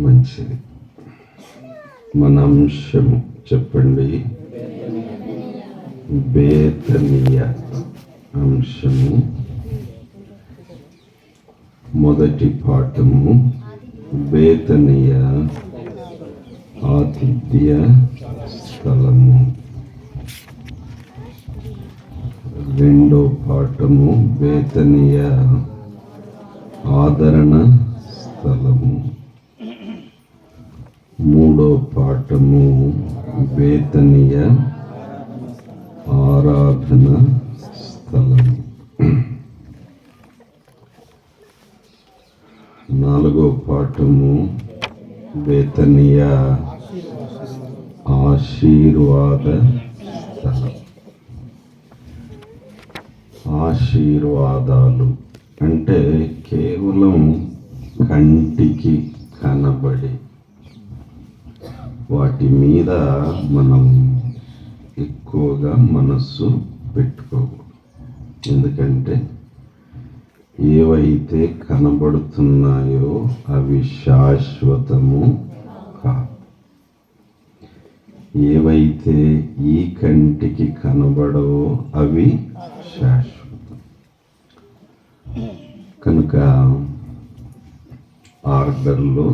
మంచిది. మన అంశము చెప్పండి. బేతనీయ అంశము మొదటి పాఠము. బేతనీయ ఆతిథ్య స్థలము. రెండో పాఠము బేతనీయ ఆదరణ స్థలము. మూడో పాఠము బేతనీయ ఆరాధన స్థలము. నాలుగో పాఠము బేతనీయ ఆశీర్వాద స్థలం. ఆశీర్వాదాలు అంటే కేవలం కంటికి కనబడి వాటి మీద మనం ఎక్కువగా మనస్సు పెట్టుకోకూడదు. ఎందుకంటే ఏవైతే కనబడుతున్నాయో అవి శాశ్వతము కాదు. ఏవైతే ఈ కంటికి కనబడవో అవి శాశ్వతం. కనుక ఆర్డర్లో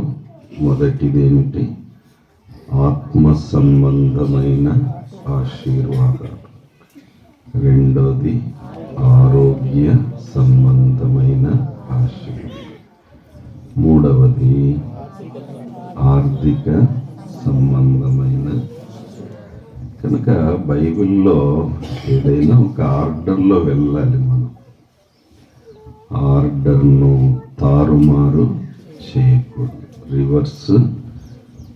మొదటిదేంటి? ఆత్మ సంబంధమైన ఆశీర్వాదాలు. రెండోది ఆరోగ్య సంబంధమైన ఆశీర్వాదం. మూడవది ఆర్థిక సంబంధమైన. కనుక బైబిల్లో ఏదైనా ఒక ఆర్డర్లో వెళ్ళాలి. మనం ఆర్డర్ను తారుమారు చేయకూడదు, రివర్స్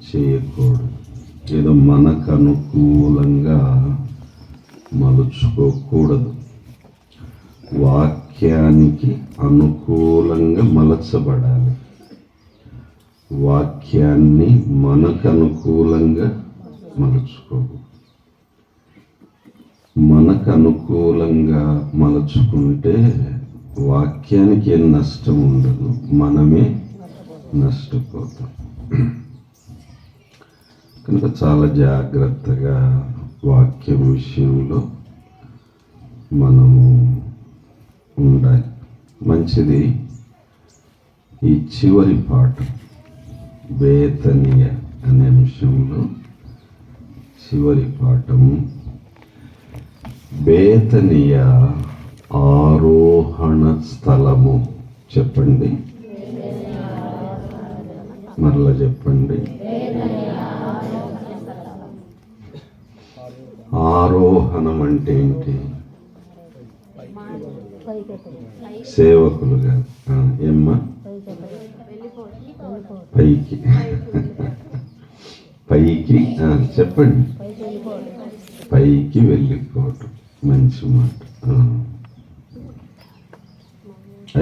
చేయకూడదు. ఏదో మనకు అనుకూలంగా మలుచుకోకూడదు. వాక్యానికి అనుకూలంగా మలచబడాలి. వాక్యాన్ని మనకు అనుకూలంగా మలుచుకోకూడదు. మనకు అనుకూలంగా మలుచుకుంటే వాక్యానికి ఏం నష్టం ఉండదు, మనమే నష్టపోతాం. కనుక చాలా జాగ్రత్తగా వాక్యం విషయంలో మనము ఉండాలి. మంచిది. ఈ చివరి పాఠం బేతనీయ అనే అంశంలో చివరి పాఠము బేతనీయ ఆరోహణ స్థలము. చెప్పండి, మరలా చెప్పండి. ఆరోహణం అంటే ఏంటి? సేవకులుగా ఏమ్మా? పైకి పైకి చెప్పండి. పైకి వెళ్ళిపోవటం. మంచి మాట.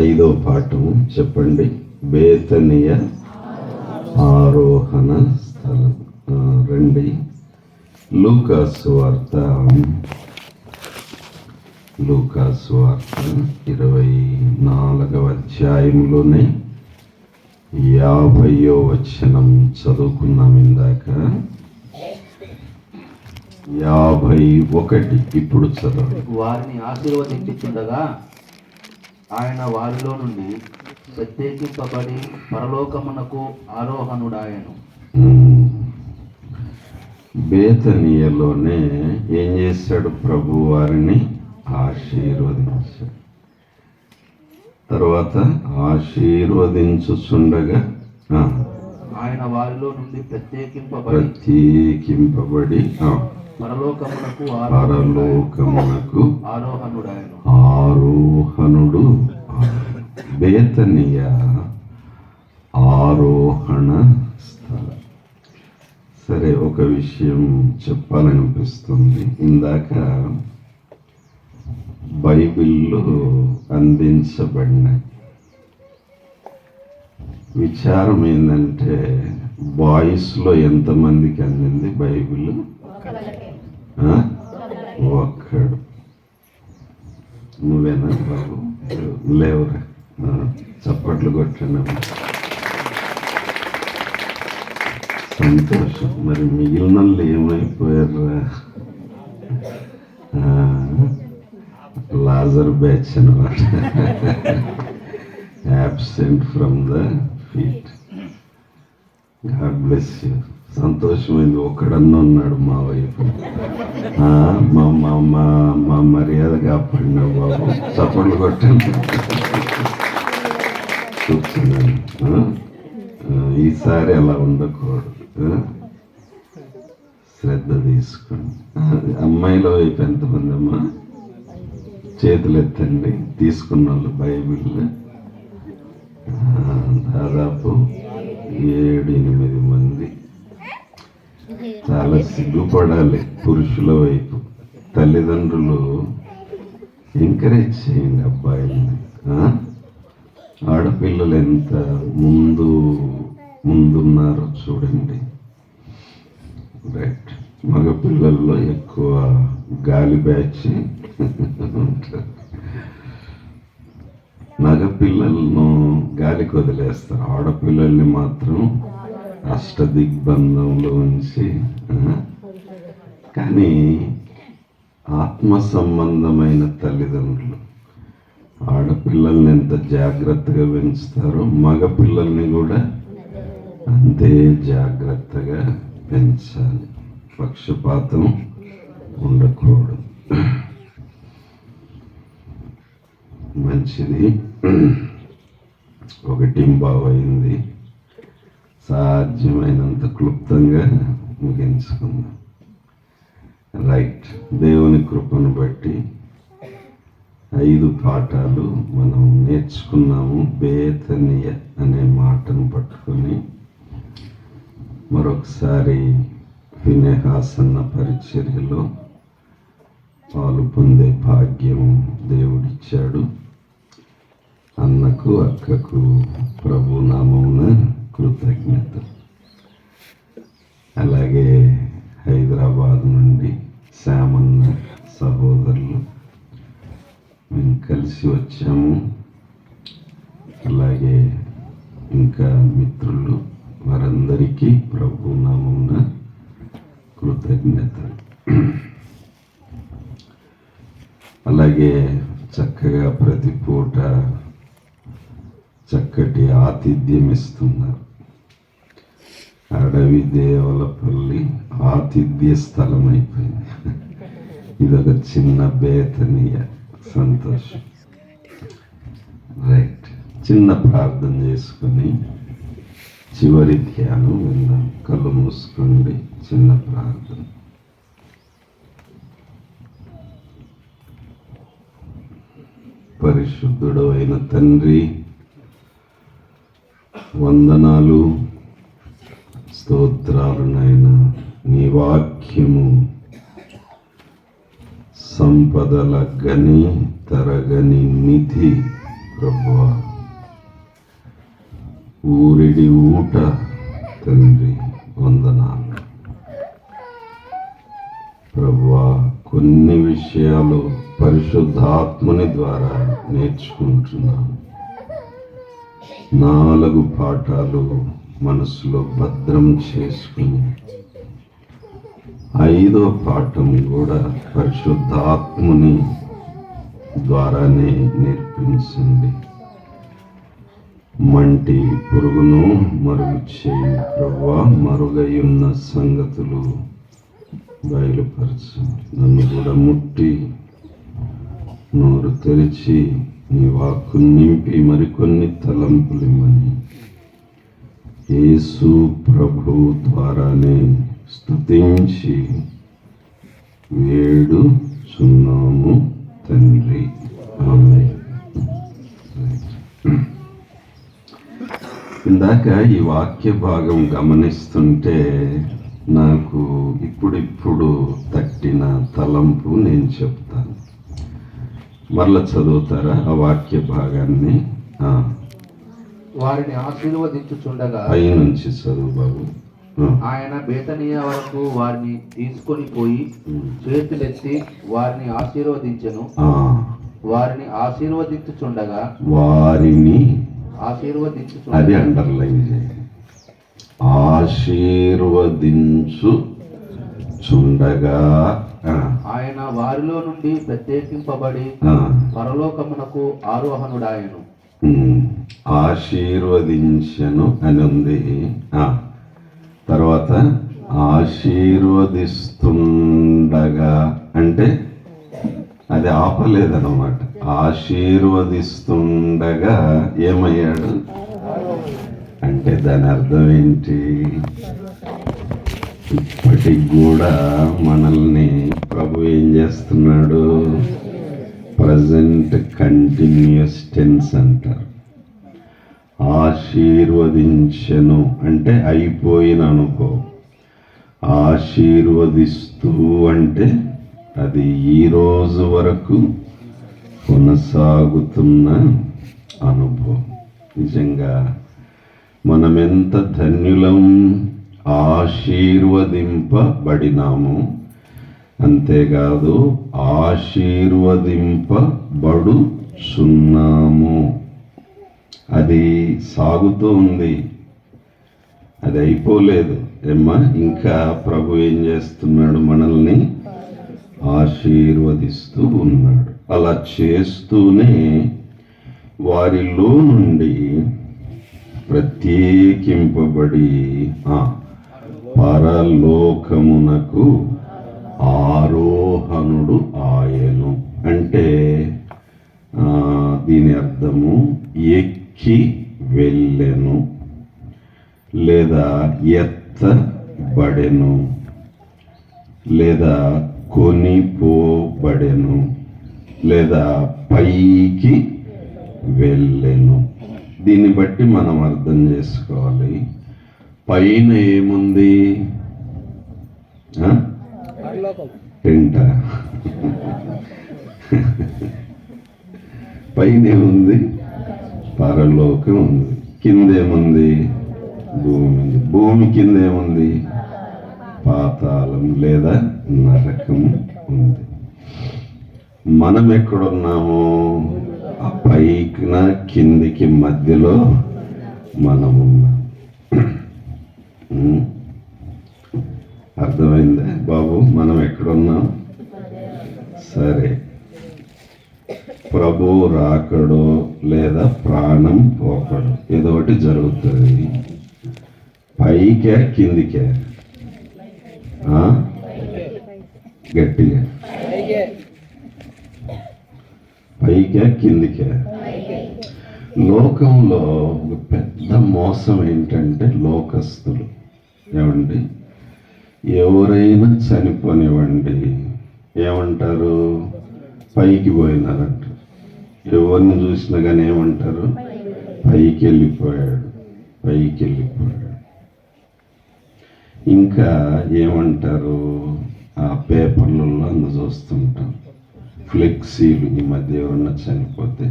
ఐదో పాఠము చెప్పండి. బేతనీయ ఆరోహణ స్థలం. రండి. లూకా సువార్త 24వ అధ్యాయంలోనే 50వ వచనం చదువుకున్నాం ఇందాక. 51 ఇప్పుడు చదవండి. వారిని ఆశీర్వదించుచుండగా ఆయన వారిలో నుండి ప్రత్యేకింపబడి పరలోకమునకు ఆరోహణుడాయను. బేతనీయలోనే ఏం చేశాడు? ప్రభు వారిని ఆశీర్వదించాడు. తర్వాత ఆశీర్వదించుచుండగా ఆయన వారిలో నుండి ప్రత్యేకింపబడి పరలోకమునకు ఆరోహణుడు. బేతనీయ ఆరోహణ స్థలం. సరే, ఒక విషయం చెప్పాలనిపిస్తుంది. ఇందాక బైబిల్లో అందించబడినాయి. విచారం ఏంటంటే బాయ్స్లో ఎంతమందికి అందింది బైబిల్? ఒక్కడు. నువ్వేనా బాబు? లేవురా, చప్పట్లు కొట్టినా. సంతోషం. మరి మిగిలిన వాళ్ళు ఏమైపోయారా? లాజర్ బ్యాచ్ అనమాట. Absent from the feat. God bless you. సంతోషమైంది. ఒక్కడన్నా ఉన్నాడు మా వైపు. మా మర్యాద కాపాడిన బాబు. చప్పట్లు కొట్టండి. కూర్చున్నాను. ఈసారి అలా ఉండకూడదు. శ్రద్ధ తీసుకోండి. అమ్మాయిల వైపు ఎంతమంది అమ్మా? చేతులు ఎత్తండి. తీసుకున్న వాళ్ళు బైబిల్ దాదాపు 7-8 మంది. చాలా సిగ్గుపడాలి పురుషుల వైపు. తల్లిదండ్రులు ఎంకరేజ్ చేయండి అబ్బాయిల్ని. ఆడపిల్లలు ఎంత ముందున్నారో చూడండి. రైట్. మగ పిల్లల్లో ఎక్కువ గాలి బ్యాచ్ ఉంటారు. మగ పిల్లలను గాలికి వదిలేస్తారు. ఆడపిల్లల్ని మాత్రం అష్టదిగ్బంధంలో ఉంచి. కానీ ఆత్మ సంబంధమైన తల్లిదండ్రులు ఆడపిల్లల్ని ఎంత జాగ్రత్తగా పెంచుతారో మగ పిల్లల్ని కూడా అంతే జాగ్రత్తగా పెంచాలి. పక్షపాతం ఉండకూడదు. మంచిది. 1 అయింది. సాధ్యమైనంత క్లుప్తంగా ముగించుకుందాం. రైట్. దేవుని కృపను బట్టి 5 పాఠాలు మనం నేర్చుకున్నాము. బేతనీయ అనే మాటను పట్టుకొని మరొకసారి ఫినెహాసన్న పరిచర్యలో పాలు పొందే భాగ్యం దేవుడిచ్చాడు. అన్నకు అక్కకు ప్రభు నామమున కృతజ్ఞత. అలాగే హైదరాబాద్ నుండి శ్యామన్న సహోదరులు మేము కలిసి వచ్చాము. అలాగే ఇంకా మిత్రులు, వారందరికీ ప్రభు నామమున కృతజ్ఞత. అలాగే చక్కగా ప్రతి పూట చక్కటి ఆతిథ్యం ఇస్తున్నారు. అడవి దేవులపల్లి ఆతిథ్య స్థలం అయిపోయింది. ఇదొక చిన్న బేతనీయ. సంతోషం. రైట్. చిన్న ప్రార్థన చేసుకుని చివరి ధ్యానం విందాం. కళ్ళు మూసుకోండి. చిన్న ప్రార్థన. పరిశుద్ధుడు అయిన తండ్రి, వందనాలు, స్తోత్రాలు నాయన. నీ వాక్యము సంపదల గని తరగని నిధి ప్రభువా. ఊరిడి ఊట తండ్రి, వందనాలు ప్రభువా. కొన్ని విషయాలు పరిశుద్ధాత్మని ద్వారా నేర్చుకుంటున్నాను. 4 పాఠాలు మనసులో భద్రం చేసుకుని 5వ పాఠం కూడా పరిశుద్ధాత్మని ద్వారానే నేర్పించండి. మంటి పురుగును మరుగు చేయి ప్రభువా. మరుగయున్న సంగతులు బయలుపరచండి. నన్ను కూడా ముట్టి నోరు తెరిచి నీ వాక్కు నింపి మరికొన్ని తలంపులు ఇమ్మని యేసు ప్రభు ద్వారానే స్తుతించి వేడుచున్నాము తండ్రి. ఆమేన్. ఇందాక ఈ వాక్య భాగం గమనిస్తుంటే నాకు ఇప్పుడు తట్టిన తలంపు నేను చెప్తాను. మరలా చదువుతారా ఆ వాక్య భాగాన్ని? వారిని ఆశీర్వదించుచుండగా పై నుంచి చదువు బాబు. ఆయన బేతనీయ వరకు వారిని తీసుకొని పోయి చేతులెత్తి వారిని ఆశీర్వదించెను. వారిని ఆశీర్వదించుచుండగా వారిని అది ఆశీర్వదించుచుండగా అండర్లైన్ చేయండి. ఆశీర్వదించు చుండగా ఆయన వారిలో నుండి ప్రత్యేకింపబడి పరలోకమునకు ఆరోహణుడాయను. ఆశీర్వదించను అని ఉంది. తర్వాత ఆశీర్వదిస్తుండగా అంటే అది ఆపలేదన్నమాట. ఆశీర్వదిస్తుండగా ఏమయ్యాడు అంటే దాని అర్థం ఏంటి? ఇప్పటికి కూడా మనల్ని ప్రభు ఏం చేస్తున్నాడు? ప్రజెంట్ కంటిన్యూస్ టెన్స్ అంటారు. ఆశీర్వదించెను అంటే అయిపోయిన అనుభవం. ఆశీర్వదిస్తూ అంటే అది ఈ రోజు వరకు కొనసాగుతున్న అనుభవం. నిజంగా మనం ఎంత ధన్యులం! ఆశీర్వదింపబడినాము, అంతేకాదు ఆశీర్వదింపబడుచున్నాము. అది సాగుతూ ఉంది, అది అయిపోలేదు ఏమ్మా. ఇంకా ప్రభు ఏం చేస్తున్నాడు? మనల్ని ఆశీర్వదిస్తూ ఉన్నాడు. అలా చేస్తూనే వారిలో నుండి ప్రత్యేకింపబడి పరలోకమునకు ఆరోహణుడు ఆయను. అంటే దీని అర్థము ఎక్కి వెళ్ళెను, లేదా ఎత్తబడెను, లేదా కొనిపోబడెను, లేదా పైకి వెళ్ళెను. దీన్ని బట్టి మనం అర్థం చేసుకోవాలి. పైన ఏముంది? టెంట. పైన ఏముంది? పరలోకం ఉంది. కిందేముంది? భూమి ఉంది. భూమి కింద ఏముంది? పాతాళం లేదా నరకం ఉంది. మనం ఎక్కడున్నాము? ఆ పైకిన కిందికి మధ్యలో మనం ఉన్నాం. అర్థమైందా బాబు? మనం ఎక్కడున్నాం? సరే, ప్రభు రాకడో లేదా ప్రాణం పోకడో ఏదో ఒకటి జరుగుతుంది. పైకే కిందికే? గట్టిగా పైకే కిందికే? లోకంలో ఒక పెద్ద మోసం ఏంటంటే లోకస్తులు. ఏమండి, ఎవరైనా చనిపోనివ్వండి, ఏమంటారు? పైకి పోయినారంటారు. ఎవరిని చూసినా కానీ ఏమంటారు? పైకి వెళ్ళిపోయాడు, పైకి వెళ్ళిపోయాడు. ఇంకా ఏమంటారు? ఆ పేపర్లలో అందు చూస్తుంటాం ఫ్లెక్సీలు. ఈ మధ్య ఎవరన్నా చనిపోతే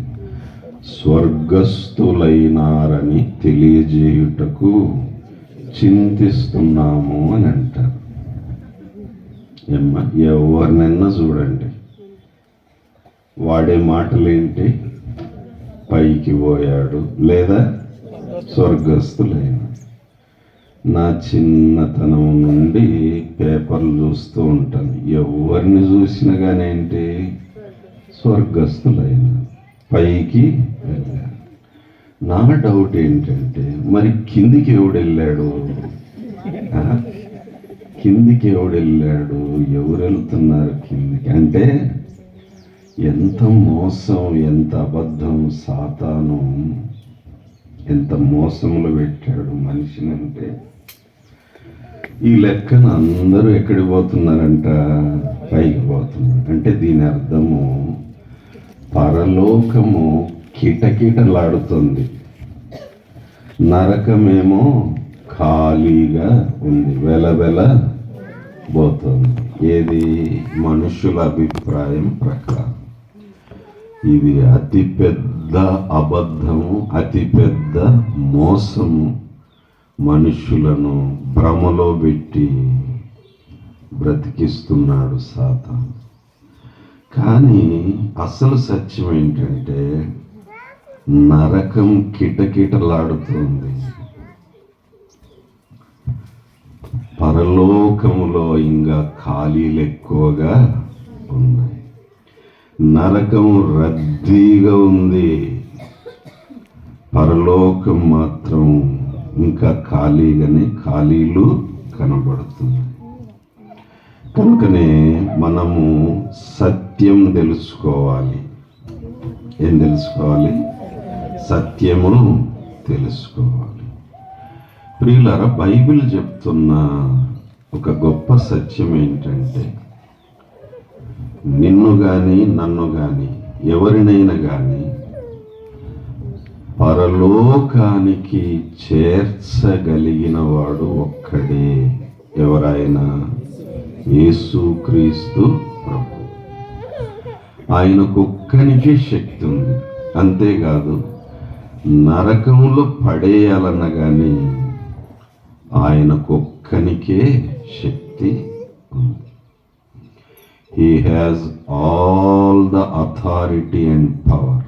స్వర్గస్థులైనారని తెలియజేయుటకు చింతిస్తున్నాము అని అంటారు. ఎవరినైనా చూడండి, వాడే మాటలేంటి? పైకి పోయాడు లేదా స్వర్గస్థులైన. నా చిన్నతనం నుండి పేపర్లు చూస్తూ ఉంటాను. ఎవరిని చూసినా కానీ ఏంటి? స్వర్గస్థులైన, పైకి వెళ్ళారు. నా డౌట్ ఏంటంటే, మరి కిందికి ఎవడు వెళ్ళాడు? కిందికి ఎవడు వెళ్ళాడు? ఎవరు వెళ్తున్నారు కిందికి? అంటే ఎంత మోసం, ఎంత అబద్ధం! సాతాను ఎంత మోసంలో పెట్టాడు మనిషిని అంటే. ఈ లెక్కన అందరూ ఎక్కడికి పోతున్నారంట? పైకి పోతున్నారు. అంటే దీని అర్థము పరలోకము కిటకిటలాడుతుంది, నరకమేమో ఖాళీగా ఉంది, వెలవెల పోతుంది. ఏది? మనుషుల అభిప్రాయం ప్రకారం. ఇది అతిపెద్ద అబద్ధము, అతిపెద్ద మోసము. మనుషులను భ్రమలో పెట్టి బ్రతికిస్తున్నాడు సాతాను. కానీ అసలు సత్యం ఏంటంటే నరకం కిటకిటలాడుతుంది. నరకంలో ఇంకా ఖాళీలు ఎక్కువగా ఉన్నాయి. నరకం రద్దీగా ఉంది, పరలోకం మాత్రం ఇంకా ఖాళీలు కనబడుతుంది. కనుకనే మనము సత్యం తెలుసుకోవాలి. ఏం తెలుసుకోవాలి? సత్యము తెలుసుకోవాలి. ప్రియులారా, బైబిల్ చెప్తున్న ఒక గొప్ప సత్యం ఏంటంటే, నిన్ను కానీ నన్ను కానీ ఎవరినైనా కానీ పరలోకానికి చేర్చగలిగిన వాడు ఒక్కడే. ఎవరైనా? యేసుక్రీస్తు ప్రభు. ఆయనకొక్కనికే శక్తి ఉంది. అంతేకాదు, నరకంలో పడేయాలన్న కానీ ఆయనకొక్కనికే శక్తి ఉంది. He has all the authority and power.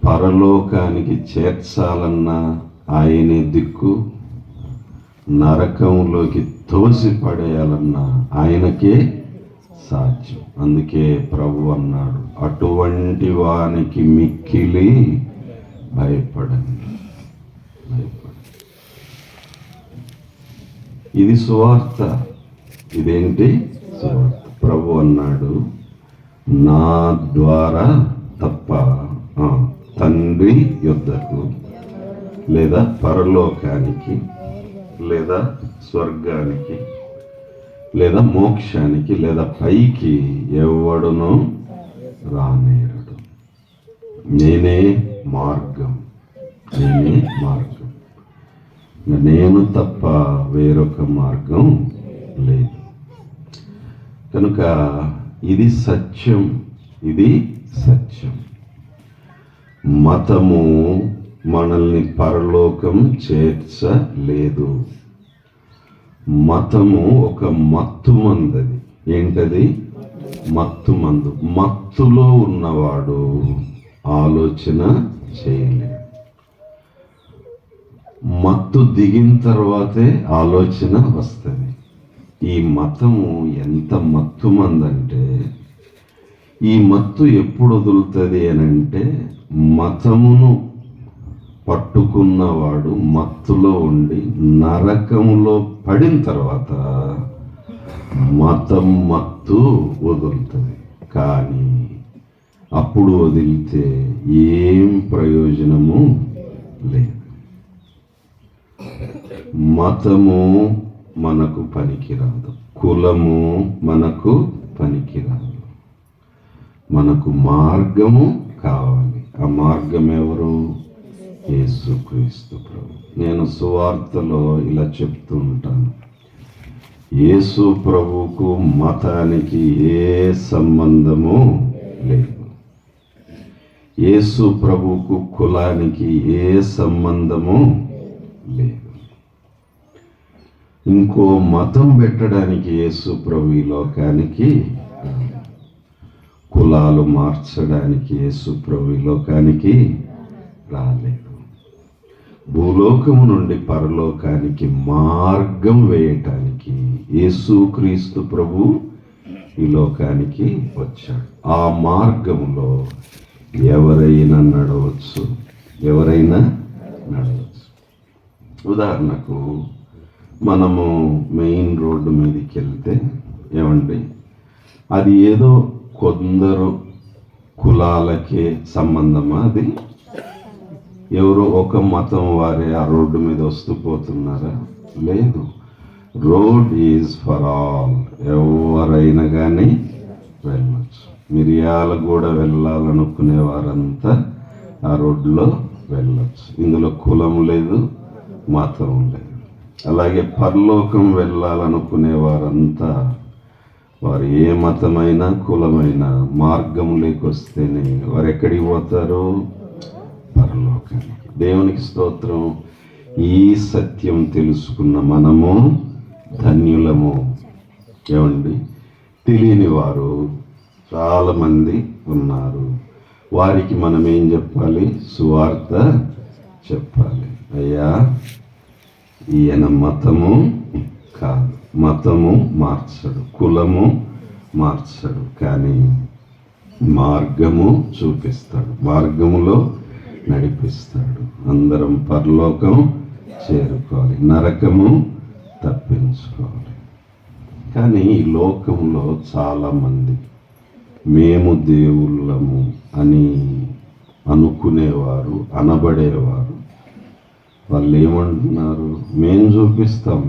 పరలోకానికి చేర్చాలన్నా ఆయనే దిక్కు, నరకంలోకి తోసి పడేయాలన్నా ఆయనకే సాధ్యం. అందుకే ప్రభు అన్నాడు, అటువంటి వానికి మిక్కిలి భయపడండి. ఇది సువార్త. ఇదేంటి? సువార్త. ప్రభు అన్నాడు, నా ద్వారా తప్ప తండ్రి యొద్దకు లేదా పరలోకానికి లేదా స్వర్గానికి లేదా మోక్షానికి లేదా పైకి ఎవడునూ రానేరడు. నేనే మార్గం. నేను తప్ప వేరొక మార్గం లేదు. కనుక ఇది సత్యం. మతము మనల్ని పరలోకం చేర్చలేదు. మతము ఒక మత్తుమందది. ఏంటది? మత్తుమందు. మత్తులో ఉన్నవాడు ఆలోచన చేయలేడు. మత్తు దిగిన తర్వాతే ఆలోచన వస్తుంది. ఈ మతము ఎంత మత్తుమందంటే, ఈ మత్తు ఎప్పుడు వదులుతుంది అనంటే, మతమును పట్టుకున్నవాడు మత్తులో ఉండి నరకంలో పడిన తర్వాత మత్తు వదులుతుంది. కానీ అప్పుడు వదిలితే ఏం ప్రయోజనము లేదు. మతము మనకు పనికిరాదు, కులము మనకు పనికిరాదు. మనకు మార్గము కావాలి. ఆ మార్గం ఎవరు? యేసుక్రీస్తు ప్రభు. నేను సువార్తలో ఇలా చెప్తూ ఉంటాను, యేసు ప్రభువుకు మతానికి ఏ సంబంధము లేదు. యేసు ప్రభువుకు కులానికి ఏ సంబంధము లేదు. ఇంకో మతం పెట్టడానికి యేసు ప్రభు ఈ లోకానికి, కులాలు మార్చడానికి యేసు ప్రభు ఈ లోకానికి రాలేదు. భూలోకము నుండి పరలోకానికి మార్గం వేయటానికి యేసుక్రీస్తు ప్రభు ఈ లోకానికి వచ్చాడు. ఆ మార్గంలో ఎవరైనా నడవచ్చు. ఉదాహరణకు మనము మెయిన్ రోడ్డు మీదకి వెళ్తే ఏమండి, అది ఏదో కొందరు కులాలకే సంబంధమా? అది ఎవరో ఒక మతం వారే ఆ రోడ్డు మీద వస్తూ పోతున్నారా? లేదు. Road is for all. ఎవరైనా కానీ వెళ్ళచ్చు. మిర్యాలగూడ వెళ్ళాలనుకునే వారంతా ఆ రోడ్లో వెళ్ళచ్చు. ఇందులో కులం లేదు, మతం లేదు. అలాగే పరలోకం వెళ్ళాలనుకునే వారంతా, వారు ఏ మతమైనా కులమైనా మార్గంలోకి వస్తేనే వారు ఎక్కడికి పోతారు? పరలోకానికి. దేవునికి స్తోత్రం. ఈ సత్యం తెలుసుకున్న మనము ధన్యులము. ఏమండి, తెలియని వారు చాలామంది ఉన్నారు. వారికి మనం ఏం చెప్పాలి? సువార్త చెప్పాలి. అయ్యా, ఈయన మతము కాదు. మతము మార్చడు, కులము మార్చడు, కానీ మార్గము చూపిస్తాడు, మార్గములో నడిపిస్తాడు. అందరం పరలోకం చేరుకోవాలి, నరకము తప్పించుకోవాలి. కానీ ఈ లోకంలో చాలామంది మేము దేవుళ్ళము అని అనుకునేవారు, అనబడేవారు, వాళ్ళు ఏమంటున్నారు? మేము చూపిస్తాం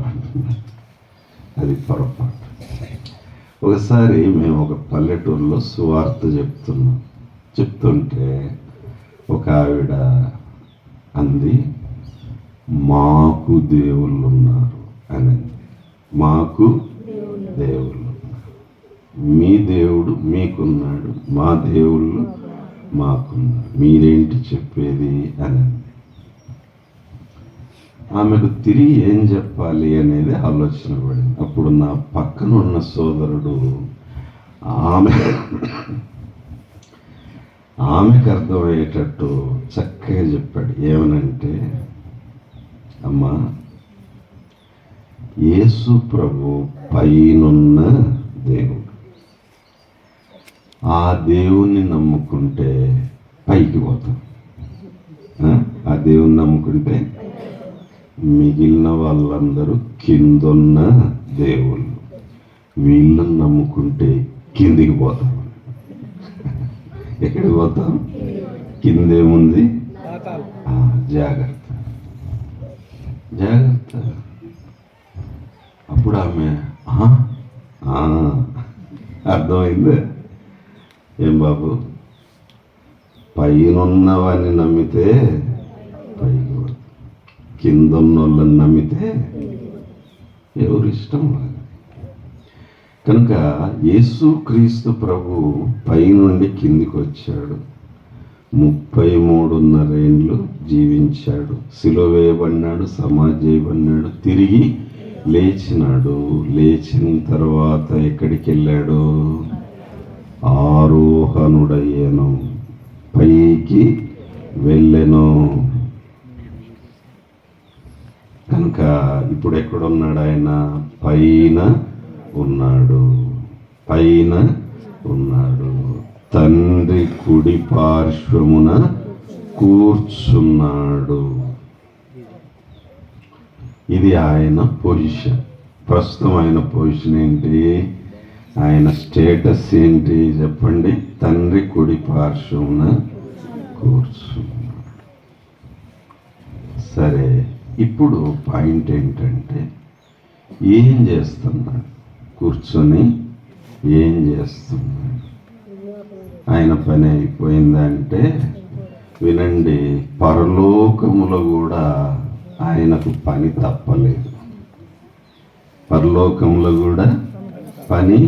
అంటున్నారు. అది పొరపాటు. ఒకసారి మేము ఒక పల్లెటూరులో సువార్త చెప్తుంటే ఒక ఆవిడ అంది, మాకు దేవుళ్ళు ఉన్నారు అని. మాకు దేవుళ్ళు ఉన్నారు, మీ దేవుడు మీకున్నాడు, మా దేవుళ్ళు మాకున్నారు, మీరేంటి చెప్పేది అని. ఆమెకు తిరిగి ఏం చెప్పాలి అనేది ఆలోచన పడింది. అప్పుడు నా పక్కన ఉన్న సోదరుడు ఆమెకు అర్థమయ్యేటట్టు చక్కగా చెప్పాడు. ఏమనంటే, అమ్మా, యేసు ప్రభు పైనున్న దేవుడు, ఆ దేవుణ్ణి నమ్ముకుంటే పైకి పోతాం. ఆ దేవుణ్ణి నమ్ముకుంటే మిగిలిన వాళ్ళందరూ కిందున్న దేవుళ్ళు, వీళ్ళని నమ్ముకుంటే కిందికి పోతాం. ఎక్కడికి పోతాం? కిందేముంది? జాగ్రత్త. అప్పుడు ఆమె అర్థమైంది. ఏం బాబు, పైనున్నవాన్ని నమ్మితే పైకి పోతాం, కింద ఉన్న వాళ్ళని నమ్మితే ఎవరిష్టం లాగా. కనుక యేసుక్రీస్తు ప్రభు పైనుండి కిందికి వచ్చాడు, 33.5 ఏండ్లు జీవించాడు, సిలువ వేయబడినాడు, సమాధి చేయబడినాడు, తిరిగి లేచినాడు. లేచిన తర్వాత ఎక్కడికి వెళ్ళాడు? ఆరోహణుడయ్యాను, పైకి వెళ్ళెను. కనుక ఇప్పుడు ఎక్కడున్నాడు ఆయన? పైన ఉన్నాడు, తండ్రి కుడి పార్శ్వమున కూర్చున్నాడు. ఇది ఆయన పొజిషన్. ప్రస్తుతం ఆయన పొజిషన్ ఏంటి? ఆయన స్టేటస్ ఏంటి చెప్పండి? తండ్రి కుడి పార్శ్వమున కూర్చున్నాడు. సరే, ఇప్పుడు పాయింట్ ఏంటంటే, ఏం చేస్తున్నాడు? కూర్చొని ఏం చేస్తున్నాడు? ఆయన పని అయిపోయిందంటే వినండి, పరలోకములో కూడా ఆయనకు పని తప్పలేదు. పరలోకంలో కూడా పని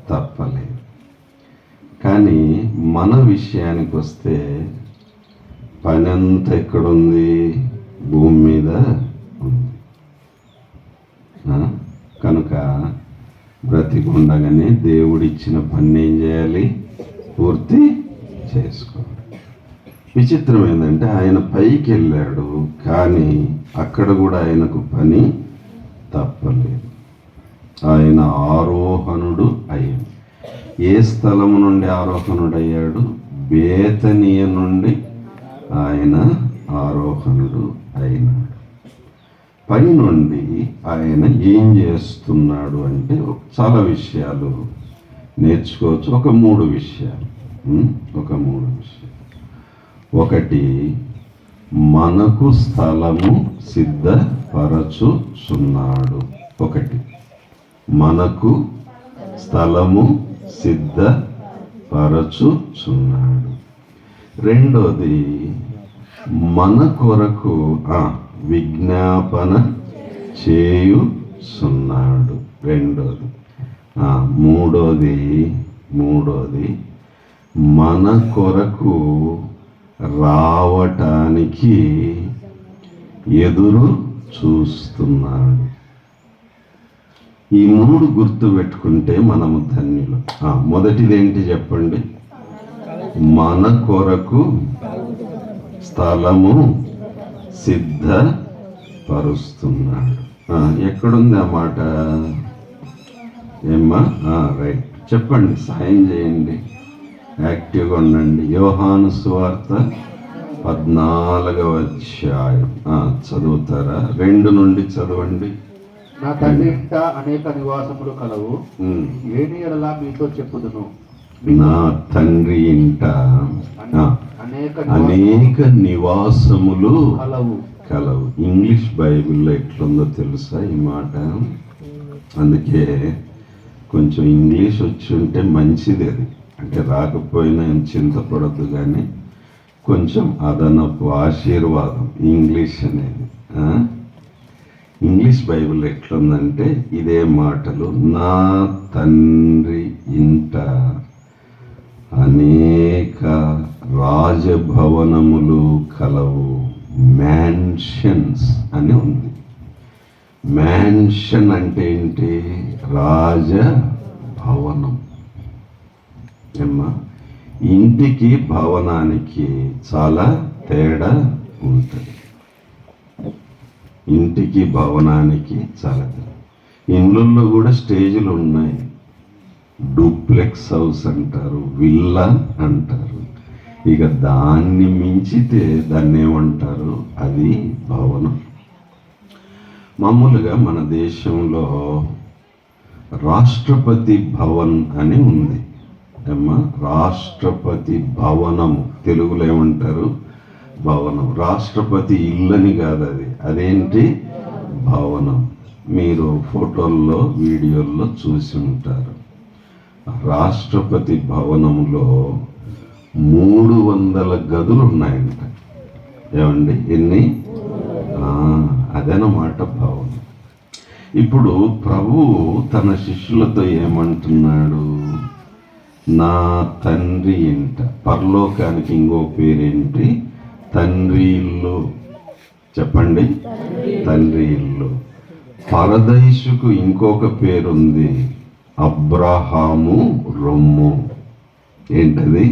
తప్పలేదు. కానీ మన విషయానికి వస్తే పని అంతా ఎక్కడుంది? భూమి మీద ఉంది. కనుక బ్రతికుండగానే దేవుడిచ్చిన పని ఏం చేయాలి? పూర్తి చేసుకోవాలి. విచిత్రం ఏంటంటే, ఆయన పైకి వెళ్ళాడు, కానీ అక్కడ కూడా ఆయనకు పని తప్పలేదు. ఆయన ఆరోహణుడు అయ్యాడు. ఏ స్థలము నుండి ఆరోహణుడు అయ్యాడు? బేతనీయ నుండి ఆయన ఆరోహణుడు అయినాడు. పైనుండి ఆయన ఏం చేస్తున్నాడు అంటే చాలా విషయాలు నేర్చుకోవచ్చు. ఒక మూడు విషయాలు. ఒకటి, మనకు స్థలము సిద్ధపరచుచున్నాడు. మనకు స్థలము సిద్ధపరచుచున్నాడు. రెండోది, మన కొరకు విజ్ఞాపన చేయుచున్నాడు. రెండోది. మూడోది, మన కొరకు రావటానికి ఎదురు చూస్తున్నాడు. ఈ మూడు గుర్తు పెట్టుకుంటే మనము ధన్యులు. మొదటిది ఏంటి చెప్పండి? మన కొరకు స్థలము సిద్ధపరుస్తున్నాడు. ఎక్కడుంది ఆ మాట? ఏమ్మా? రైట్, చెప్పండి, సాయం చేయండి, యాక్టివ్గా ఉండండి. యోహాను సువార్త 14వ అధ్యాయం చదువుతారా? 2 నుండి చదవండి. నా తండ్రి ఇంట అనేక నివాసములు కలవు, లేని ఎడల మీతో చెప్పుదును. నా తండ్రి ఇంట అనేక నివాసములు కలవు. ఇంగ్లీష్ బైబిల్లో ఎట్లుందో తెలుసా ఈ మాట? అందుకే కొంచెం ఇంగ్లీష్ వచ్చి ఉంటే మంచిది. అది అంటే రాకపోయినా ఏం చింతపడద్దు, కానీ కొంచెం అదనపు ఆశీర్వాదం ఇంగ్లీష్ అనేది. ఇంగ్లీష్ బైబిల్ ఎట్లుందంటే ఇదే మాటలు, నా తండ్రి ఇంట అనేక రాజభవనములు కలవు, మ్యాన్షన్స్ అని ఉంది. మ్యాన్షన్ అంటే ఏంటి? రాజభవనం. ఏమ్మా? ఇంటికి భవనానికి చాలా తేడా ఉంటుంది. ఇంటికి భవనానికి చాలా తేడా. ఇండ్లలో కూడా స్టేజ్లు ఉన్నాయి. డూప్లెక్స్ హౌస్ అంటారు, విల్లా అంటారు. ఇక దాన్ని మించితే దాన్ని ఏమంటారు? అది భవనం. మామూలుగా మన దేశంలో రాష్ట్రపతి భవన్ అని ఉంది. ఏమ్మా? రాష్ట్రపతి భవనము తెలుగులో ఏమంటారు? భవనం. రాష్ట్రపతి ఇల్లని కాదు అది. అదేంటి? భవనం. మీరు ఫోటోల్లో వీడియోల్లో చూసి ఉంటారు. రాష్ట్రపతి భవనంలో 300 గదులు ఉన్నాయంట. ఏమండి? ఎన్ని? అదనమాట భవనం. ఇప్పుడు ప్రభువు తన శిష్యులతో ఏమంటున్నాడు? నా తండ్రి ఇంట. పరలోకానికి ఇంకో పేరేంటి? తండ్రి ఇల్లు. చెప్పండి, తండ్రి ఇల్లు. పరదైసుకు ఇంకొక పేరుంది, అబ్రహాము రొమ్ము. ఏంటది?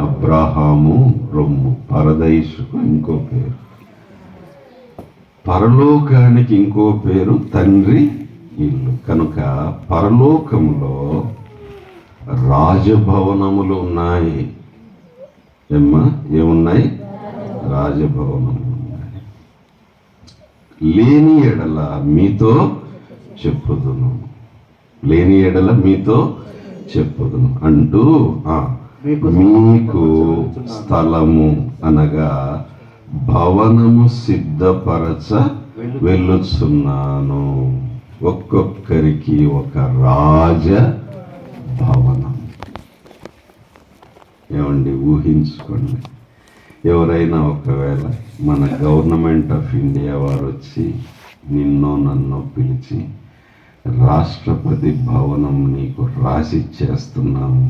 అబ్రహాము రొమ్ము. పరదైసుకు ఇంకో పేరు. పరలోకానికి ఇంకో పేరు తండ్రి ఇల్లు. కనుక పరలోకంలో రాజభవనములు ఉన్నాయి. ఏమ్మా? ఏమున్నాయి? రాజభవనములు ఉన్నాయి. లేని ఎడల మీతో చెప్పుదును, లేని ఎడల మీతో చెప్పుదును అంటూ మీకు స్థలము అనగా భవనము సిద్ధపరచ వెళ్ళుచున్నాను. ఒక్కొక్కరికి ఒక రాజ భవనం. ఏమండి? ఊహించుకోండి. ఎవరైనా ఒకవేళ మన గవర్నమెంట్ ఆఫ్ ఇండియా వారు వచ్చి నిన్నో నన్నో పిలిచి, రాష్ట్రపతి భవనం నీకు రాసిచ్చేస్తున్నాము,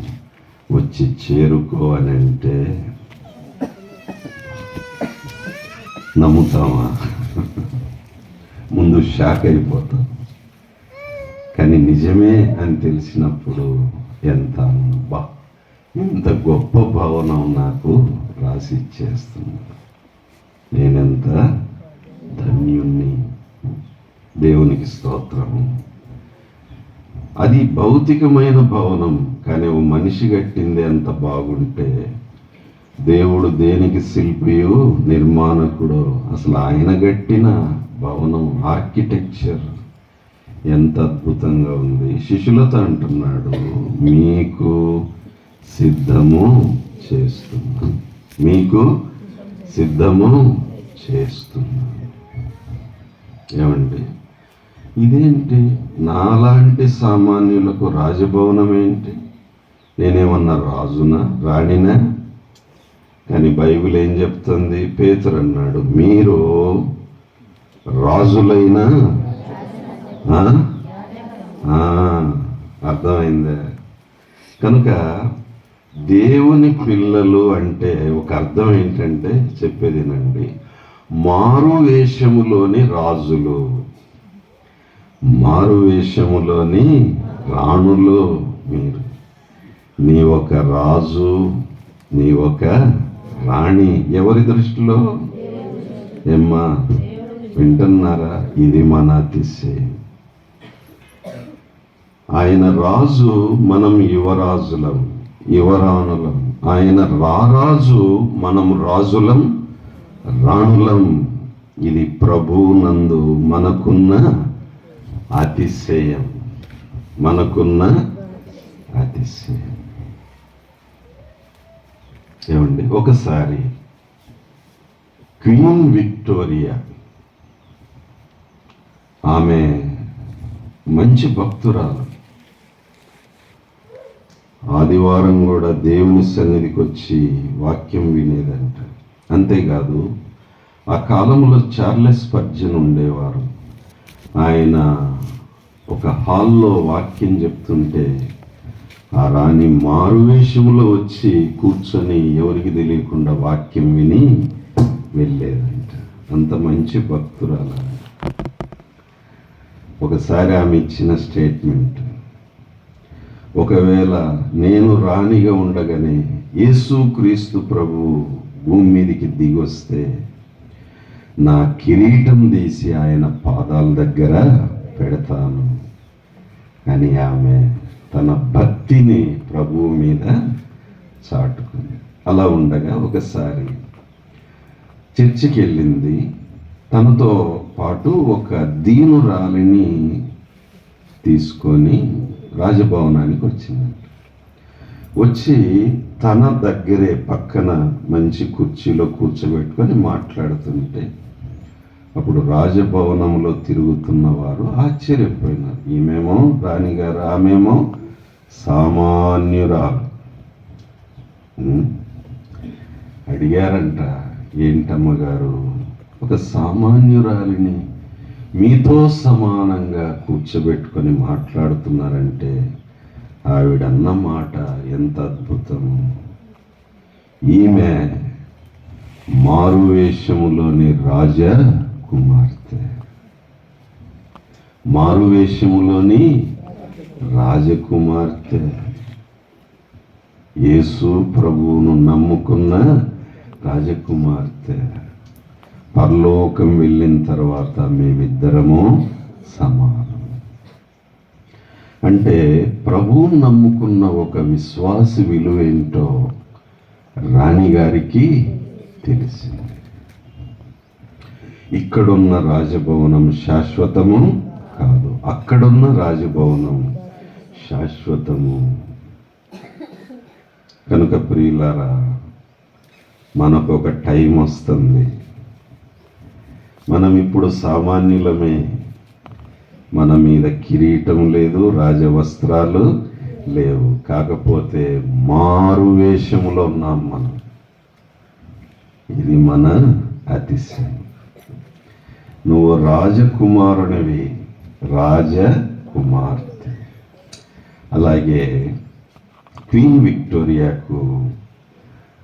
వచ్చి చేరుకో అని అంటే నమ్ముతామా? ముందు షాక్ అయిపోతాం. కానీ నిజమే అని తెలిసినప్పుడు ఎంత గొప్ప భవనం నాకు రాసి ఇచ్చేస్తున్నారు, నేనెంత ధన్యుణ్ణి. దేవునికి స్తోత్రము. అది భౌతికమైన భవనం, కానీ ఓ మనిషి కట్టింది ఎంత బాగుంటే, దేవుడు దేనికి శిల్పియు నిర్మాణకుడు. అసలు ఆయన కట్టిన భవనం ఆర్కిటెక్చర్ ఎంత అద్భుతంగా ఉంది. శిష్యులతో అంటున్నాడు, మీకు సిద్ధము చేస్తున్నా, మీకు సిద్ధము చేస్తున్నా. ఏమండి? ఇదేంటి? నాలాంటి సామాన్యులకు రాజభవనం ఏంటి? నేనేమన్నా రాజునా, రాణినా? కానీ బైబిల్ ఏం చెప్తుంది? పేతురు అన్నాడు, మీరు రాజులైనా. అర్థమైందే? కనుక దేవుని పిల్లలు అంటే ఒక అర్థం ఏంటంటే, చెప్పేదేనండి, మారు వేషములోని రాజులు, మారు వేషములోని రాణులు మీరు. నీ ఒక రాజు, నీ ఒక రాణి. ఎవరి దృష్టిలో? ఏమ్మా? వింటున్నారా? ఇది మన అతిశయం. ఆయన రాజు, మనం యువరాజులం, యువరాణులం. ఆయన రారాజు, మనం రాజులం, రాణులం. ఇది ప్రభువునందు మనకున్న అతిశయం, మనకున్న అతిశయం. ఏమండి, ఒకసారి క్వీన్ విక్టోరియా, ఆమె మంచి భక్తురాలు. ఆదివారం కూడా దేవుని సన్నిధికి వచ్చి వాక్యం వినేదంట. అంతేకాదు, ఆ కాలంలో చార్లెస్ స్పర్జన్ ఉండేవారు. ఆయన ఒక హాల్లో వాక్యం చెప్తుంటే ఆ రాణి మారువేషంలో వచ్చి కూర్చొని ఎవరికి తెలియకుండా వాక్యం విని వెళ్ళేదంట. అంత మంచి భక్తురాలు. ఒకసారి ఆమె ఇచ్చిన స్టేట్మెంట్, ఒకవేళ నేను రాణిగా ఉండగానే యేసుక్రీస్తు ప్రభువు భూమి మీదకి దిగొస్తే నా కిరీటం తీసి ఆయన పాదాల దగ్గర పెడతాను అని ఆమె తన భక్తిని ప్రభువు మీద చాటుకుంది. అలా ఉండగా ఒకసారి చర్చికి వెళ్ళింది. తనతో పాటు ఒక దీనురాలిని తీసుకొని రాజభవనానికి వచ్చిందంట. వచ్చి తన దగ్గరే పక్కన మంచి కుర్చీలో కూర్చోబెట్టుకొని మాట్లాడుతుంటే అప్పుడు రాజభవనంలో తిరుగుతున్న వారు ఆశ్చర్యపోయినారు. ఈమెమో రాణిగారు, ఆమెమో సామాన్యురాలు. అడిగారంట, ఏంటమ్మగారు, ఒక సామాన్యురాలిని మీతో సమానంగా కూర్చోబెట్టుకొని మాట్లాడుతున్నారంటే ఆవిడన్న మాట ఎంత అద్భుతము. ఈమె మారువేషములోని రాజ కుమార్తె, మారువేషములోని రాజకుమార్తె, యేసు ప్రభువును నమ్ముకున్న రాజకుమార్తె. పరలోకం వెళ్ళిన తర్వాత మేమిద్దరము సమానం. అంటే ప్రభువును నమ్ముకున్న ఒక విశ్వాసి విలువేంటో రాణిగారికి తెలిసింది. ఇక్కడున్న రాజభవనం శాశ్వతము కాదు, అక్కడున్న రాజభవనం శాశ్వతము. కనుక ప్రియులారా, మనకు ఒక టైం వస్తుంది. మనం ఇప్పుడు సామాన్యులమే. మన మీద కిరీటం లేదు, రాజవస్త్రాలు లేవు, కాకపోతే మారు వేషములో ఉన్నాం మనం. ఇది మన అతిశయం. నువ్వు రాజకుమారునివి, రాజకుమార్తె. అలాగే క్వీన్ విక్టోరియాకు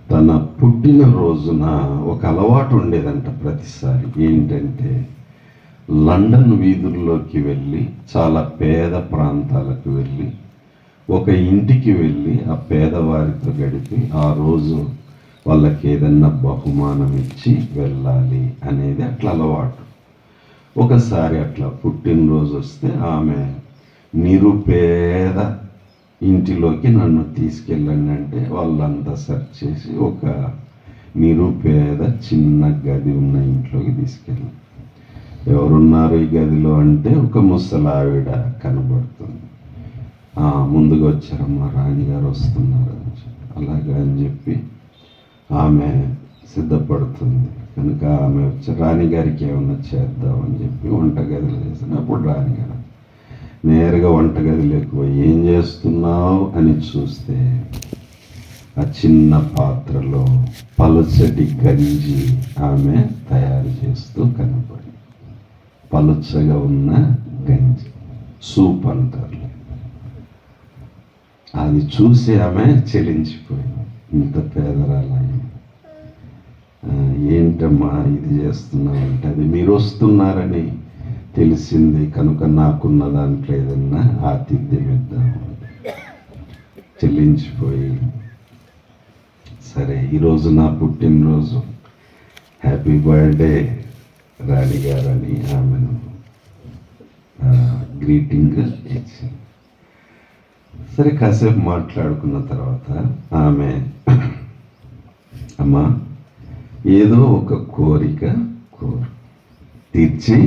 తన పుట్టిన రోజున ఒక అలవాటు ఉండేదంట ప్రతిసారి. ఏంటంటే లండన్ వీధుల్లోకి వెళ్ళి, చాలా పేద ప్రాంతాలకు వెళ్ళి, ఒక ఇంటికి వెళ్ళి ఆ పేదవారితో గడిపి ఆ రోజు వాళ్ళకి ఏదన్నా బహుమానం ఇచ్చి వెళ్ళాలి అనేది అట్లా అలవాటు. ఒకసారి అట్లా పుట్టినరోజు వస్తే ఆమె నిరుపేద ఇంటిలోకి నన్ను తీసుకెళ్ళండి అంటే వాళ్ళంతా సెర్చ్ చేసి ఒక నిరుపేద చిన్న గది ఉన్న ఇంట్లోకి తీసుకెళ్ళాను. ఎవరున్నారు ఈ గదిలో అంటే ఒక ముసలావిడ కనబడుతుంది. ముందుగా వచ్చారమ్మా, రాణిగారు వస్తున్నారు అని చెప్పి. అలాగా అని చెప్పి ఆమె సిద్ధపడుతుంది. కనుక ఆమె వచ్చి రాణిగారికి ఏమన్నా చేద్దామని చెప్పి వంటగదిలో చేసిన. అప్పుడు రాణిగారు నేరుగా వంటగదిలోకి పోయి ఏం చేస్తున్నావు అని చూస్తే ఆ చిన్న పాత్రలో పలుచటి గంజి ఆమె తయారు చేస్తూ కనపడి, పలుచగా ఉన్న గంజి, సూప్ అంటారు. అది చూసి ఆమె చెలించిపోయింది. ఇంత పేదరాలని, ఏంటమ్మా ఇది చేస్తున్నామంటే అది మీరు వస్తున్నారని తెలిసింది కనుక నాకున్న దాంట్లో ఏదన్నా ఆతిథ్యం ఇద్దాం. చెల్లించిపోయి, సరే ఈరోజు నా పుట్టినరోజు, హ్యాపీ బర్త్డే రాణి గారని ఆమెను గ్రీటింగ్ ఇచ్చింది. సరే కాసేపు మాట్లాడుకున్న తర్వాత ఆమె, అమ్మా ఏదో ఒక కోరిక తీర్చి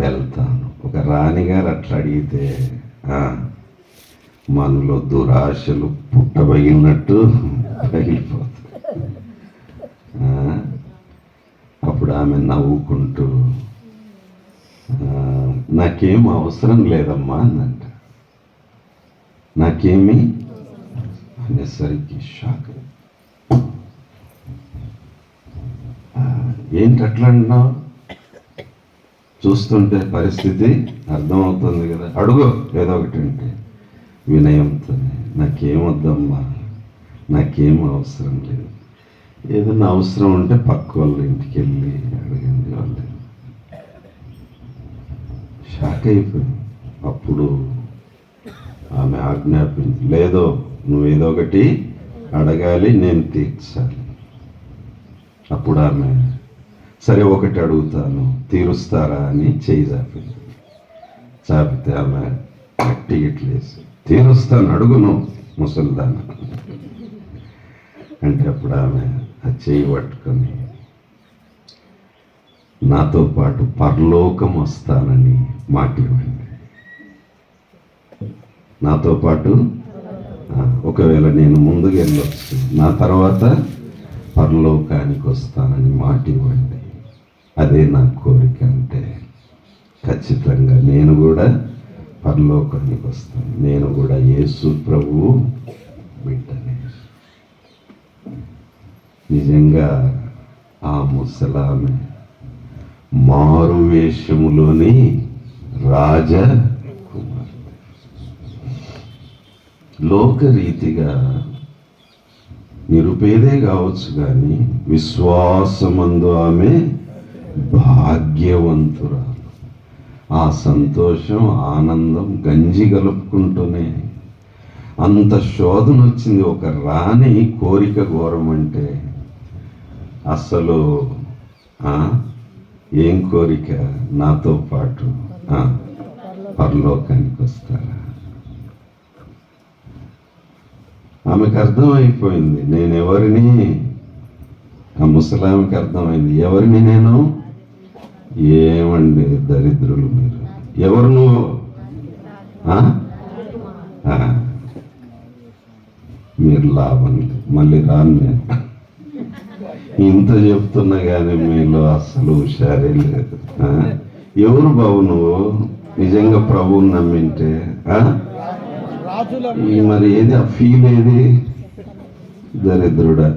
వెళ్తాను. ఒక రాణిగారు అట్లా అడిగితే మనలో దురాశలు పుట్టబగినట్టు పగిలిపోతాయి. అప్పుడు ఆమె నవ్వుకుంటూ నాకేం అవసరం లేదమ్మా అందంట. నాకేమి అనేసరికి షాక్. ఏంటి అట్లా అంటున్నావు? చూస్తుంటే పరిస్థితి అర్థమవుతుంది కదా, అడుగు ఏదో ఒకటి అంటే వినయంతో, నాకేమొద్దమ్మా, నాకేం అవసరం లేదు, ఏదైనా అవసరం ఉంటే పక్క వాళ్ళ ఇంటికి వెళ్ళి అడగండి. వాళ్ళు షాక్ అయిపోయింది. అప్పుడు ఆమె ఆజ్ఞాపించి, లేదో నువ్వు ఏదో ఒకటి అడగాలి, నేను తీర్చాలి. అప్పుడు ఆమె, సరే ఒకటి అడుగుతాను, తీరుస్తారా అని చేయి చాపితే ఆమె గట్టి ఇట్లేసి, తీరుస్తాను అడుగును ముసలిదాన అంటే అప్పుడు ఆమె ఆ చేయి పట్టుకొని, నాతో పాటు పరలోకం వస్తానని మాట ఇవ్వండి. నాతో పాటు ఒకవేళ నేను ముందుకు వెళ్ళొచ్చు, నా తర్వాత పరలోకానికి వస్తానని మాట ఇవ్వండి. అదే నా కోరిక. అంటే ఖచ్చితంగా నేను కూడా పరలోకానికి వస్తాను, నేను కూడా యేసు ప్రభువు బిడ్డనే. నిజంగా ఆ ముసలామె మారు వేషములోని రాజ కుమార్తె. లోకరీతిగా నిరుపేదే కావచ్చు, కానీ విశ్వాసమందు ఆమె భాగ్యవంతురాలు. ఆ సంతోషం, ఆనందం గంజి కలుపుకుంటూనే అంత శోధన వచ్చింది. ఒక రాణి కోరిక ఘోరమంటే అసలు ఏం కోరిక? నాతో పాటు పరలోకానికి వస్తారా? ఆమెకు అర్థమైపోయింది నేను ఎవరిని. ఆ ముసలామెకి అర్థమైంది, ఎవరిని నేను? ఏమండి దరిద్రులు మీరు, ఎవరు నువ్వు? మీరు లాభం మళ్ళీ రాను నేను. ఇంత చెప్తున్నా కానీ మీలో అస్సలు హుషారే లేదు. ఎవరు బాబు నువ్వు? నిజంగా ప్రభువుని నమ్మింటే మరి ఏది ఆ ఫీల్? ఏది దరిద్రుడా?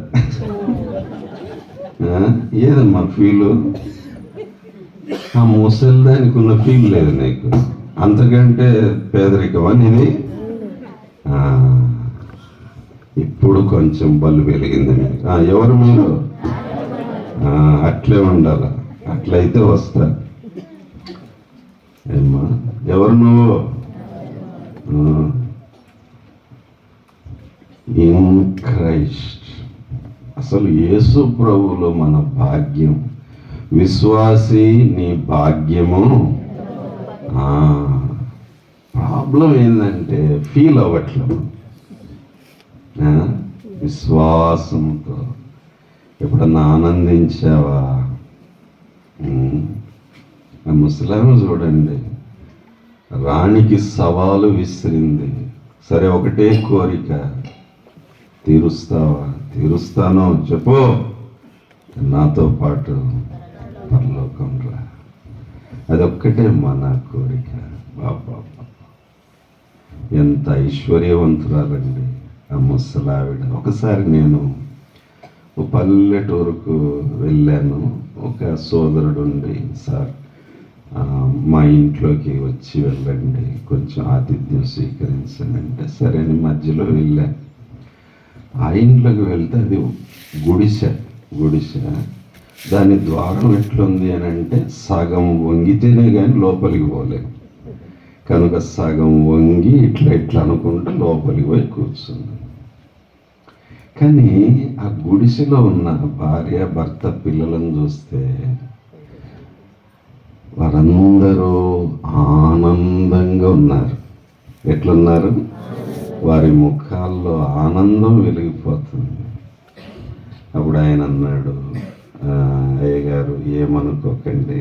ఏదమ్మా ఫీలు? ఆ ముసలిదానికి ఉన్న ఫీల్ లేదు నీకు? అంతకంటే పేదరికం అనేది. ఇప్పుడు కొంచెం బల్లు వెలిగింది మీకు. ఎవరు మీరు? అట్లే ఉండాల, అట్లయితే వస్తా. ఏమ్మా ఎవరు నువ్వు? In Christ. అసలు యేసు ప్రభువులో మన భాగ్యం. విశ్వాసి నీ భాగ్యము. ప్రాబ్లం ఏంటంటే ఫీల్ అవ్వట్లేదు. విశ్వాసంతో ఎప్పుడన్నా ఆనందించావా? ఆ ముసలామె చూడండి, రాణికి సవాలు విసిరింది. సరే ఒకటే కోరిక, తీరుస్తావా? తీరుస్తాను, చెప్పు. నాతో పాటు పరలోకం రా. అదొక్కటే మన కోరిక. బాబా ఎంత ఐశ్వర్యవంతురాలండి ఆ ముసలావిడ. ఒకసారి నేను పల్లెటూరుకు వెళ్ళాను. ఒక సోదరుడు ఉండి, సార్ మా ఇంట్లోకి వచ్చి వెళ్ళండి, కొంచెం ఆతిథ్యం స్వీకరించండి అంటే సరే అని మధ్యలో వెళ్ళాను. ఆ ఇంట్లోకి వెళ్తే అది గుడిసె. దాని ద్వారం ఎట్లుంది అని అంటే సగం వంగితేనే కానీ లోపలికి పోలేదు. కనుక సగం వంగి ఇట్లా అనుకుంటూ లోపలికి పోయి కూర్చుంది. కానీ ఆ గుడిసెలో ఉన్న భార్య భర్త పిల్లలను చూస్తే వారందరూ ఆనందంగా ఉన్నారు. ఎట్లున్నారు? వారి ముఖాల్లో ఆనందం వెలిగిపోతుంది. అప్పుడు ఆయన అన్నాడు, అయ్యగారు ఏమనుకోకండి,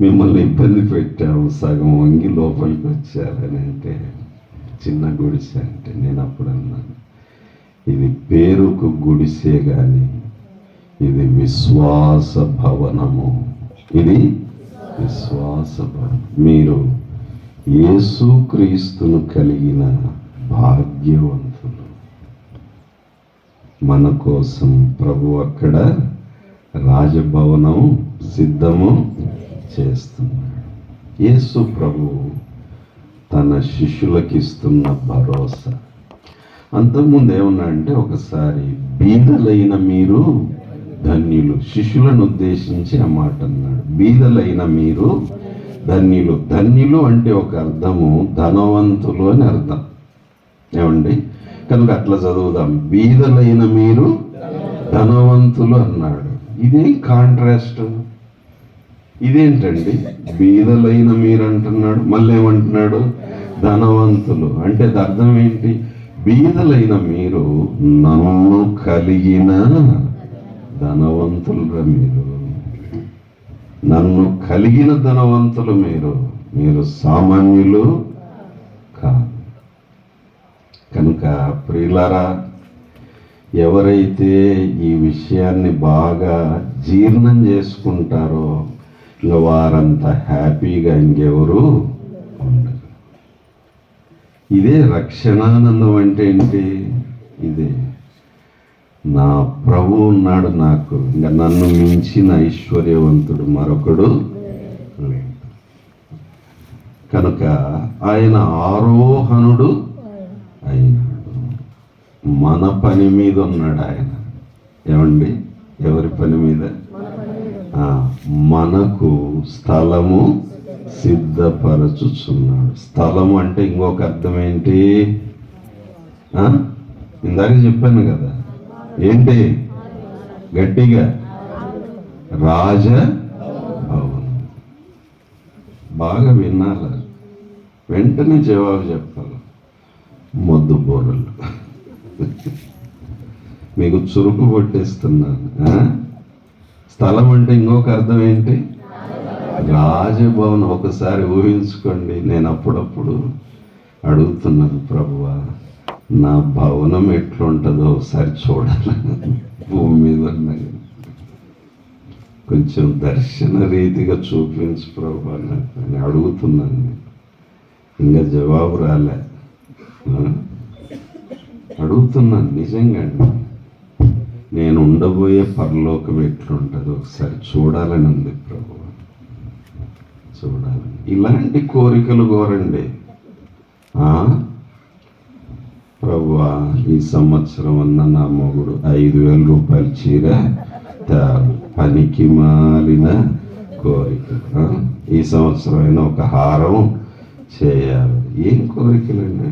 మిమ్మల్ని ఇబ్బంది పెట్టాము, సగం వంగి లోపలికి వచ్చారని. అంటే చిన్న గుడిసె అంటే నేను అప్పుడు అన్నాను, ఇది పేరుకు గుడిసే కానీ ఇది విశ్వాస భవనము. ఇది విశ్వాస భవనం. మీరు యేసుక్రీస్తును కలిగిన భాగ్యవంతులు. మన కోసం ప్రభు అక్కడ రాజభవనం సిద్ధము చేస్తున్నాడు. యేసు ప్రభు తన శిష్యులకు ఇస్తున్న భరోసా. అంతకుముందు ఏమన్నా అంటే, ఒకసారి బీదలైన మీరు ధన్యులు. శిష్యులను ఉద్దేశించి ఆ మాట అన్నాడు, బీదలైన మీరు ధన్యులు. ధన్యులు అంటే ఒక అర్థము ధనవంతులు అని అర్థం. ఏమండి? కనుక అట్లా చదువుదాం, బీదలైన మీరు ధనవంతులు అన్నాడు. ఇదేం కాంట్రాస్ట్! ఇదేంటండి, బీదలైన మీరు అంటున్నాడు, మళ్ళీ ఏమంటున్నాడు ధనవంతులు అంటే అర్థం ఏంటి? బీదలైన మీరు నన్ను కలిగిన ధనవంతులుగా, మీరు నన్ను కలిగిన ధనవంతులు. మీరు సామాన్యులు కాదు. కనుక ప్రియులారా, ఎవరైతే ఈ విషయాన్ని బాగా జీర్ణం చేసుకుంటారో ఇంకా వారంత హ్యాపీగా ఇంకెవరు ఉండరు. ఇదే రక్షణానందం అంటే ఏంటి? ఇదే, నా ప్రభు ఉన్నాడు నాకు, ఇంకా నన్ను మించిన ఐశ్వర్యవంతుడు మరొకడు లేడు. కనుక ఆయన ఆరోహణుడు అయినాడు. మన పని మీద ఉన్నాడు ఆయన. ఏమండి? ఎవరి పని మీద? మనకు స్థలము సిద్ధపరచుచున్నాడు. స్థలము అంటే ఇంకొక అర్థం ఏంటి? ఇందాక చెప్పాను కదా, ఏంటి? గట్టిగా, రాజభవనం. బాగా వినాలి, వెంటనే జవాబు చెప్పాలి. మొద్దు బోరలు మీకు చురుకు కొట్టేస్తున్నాను. స్థలం అంటే ఇంకొక అర్థం ఏంటి? రాజభవనం. ఒకసారి ఊహించుకోండి. నేను అప్పుడప్పుడు అడుగుతున్నాను, ప్రభువా నా భవనం ఎట్లుంటుందో ఒకసారి చూడాలని, భూమి మీద ఉన్నది. కొంచెం దర్శన రీతిగా చూపించు ప్రభువా అని అడుగుతున్నాను. ఇంకా జవాబు రాలే. అడుగుతున్నాను నిజంగా అండి. నేను ఉండబోయే పరలోకం ఎట్లుంటుందో ఒకసారి చూడాలని ఉంది ప్రభువా, చూడాలని. ఇలాంటి కోరికలు కోరండి. ప్రభువా ఈ సంవత్సరం అన్న నా మొగుడు 5,000 రూపాయల చీర పనికి మాలిన కోరిక. ఈ సంవత్సరం అయినా ఒక హారం చేయాలి. ఏం కోరికలండి?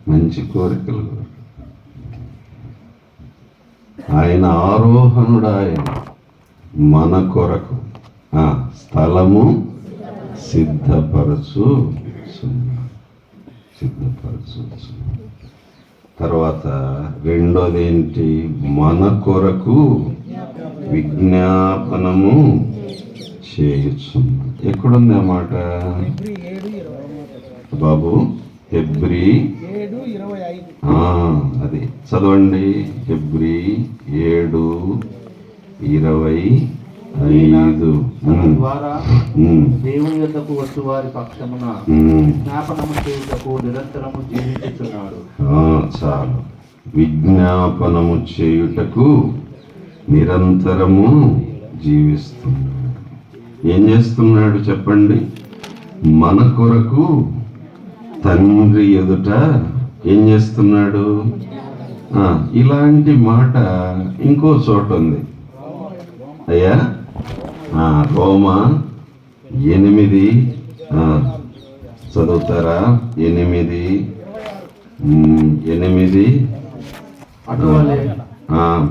మంచి కోరికలు. ఆయన ఆరోహణుడు, ఆయన మన కొరకు స్థలము సిద్ధపరచు. తర్వాత రెండోది ఏంటి? మన కొరకు విజ్ఞాపనము చేయుచున్నాడు. ఎక్కడుంది ఆ మాట బాబు? హెబ్రీ 7:25. అది చదవండి. హెబ్రీ 7:25. ద్వారా దేవుని యొద్దకు వచ్చు వారి పక్షమున విజ్ఞాపనము చేయుటకు నిరంతరము జీవించుచున్నాడు. చాలు. విజ్ఞాపనము చేయుటకు నిరంతరము జీవిస్తున్నాడు. ఏం చేస్తున్నాడు చెప్పండి? మన కొరకు తండ్రి ఎదుట ఏం చేస్తున్నాడు? ఇలాంటి మాట ఇంకో చోట ఉంది అయ్యా. రోమా 8 చదువుతారా? 8.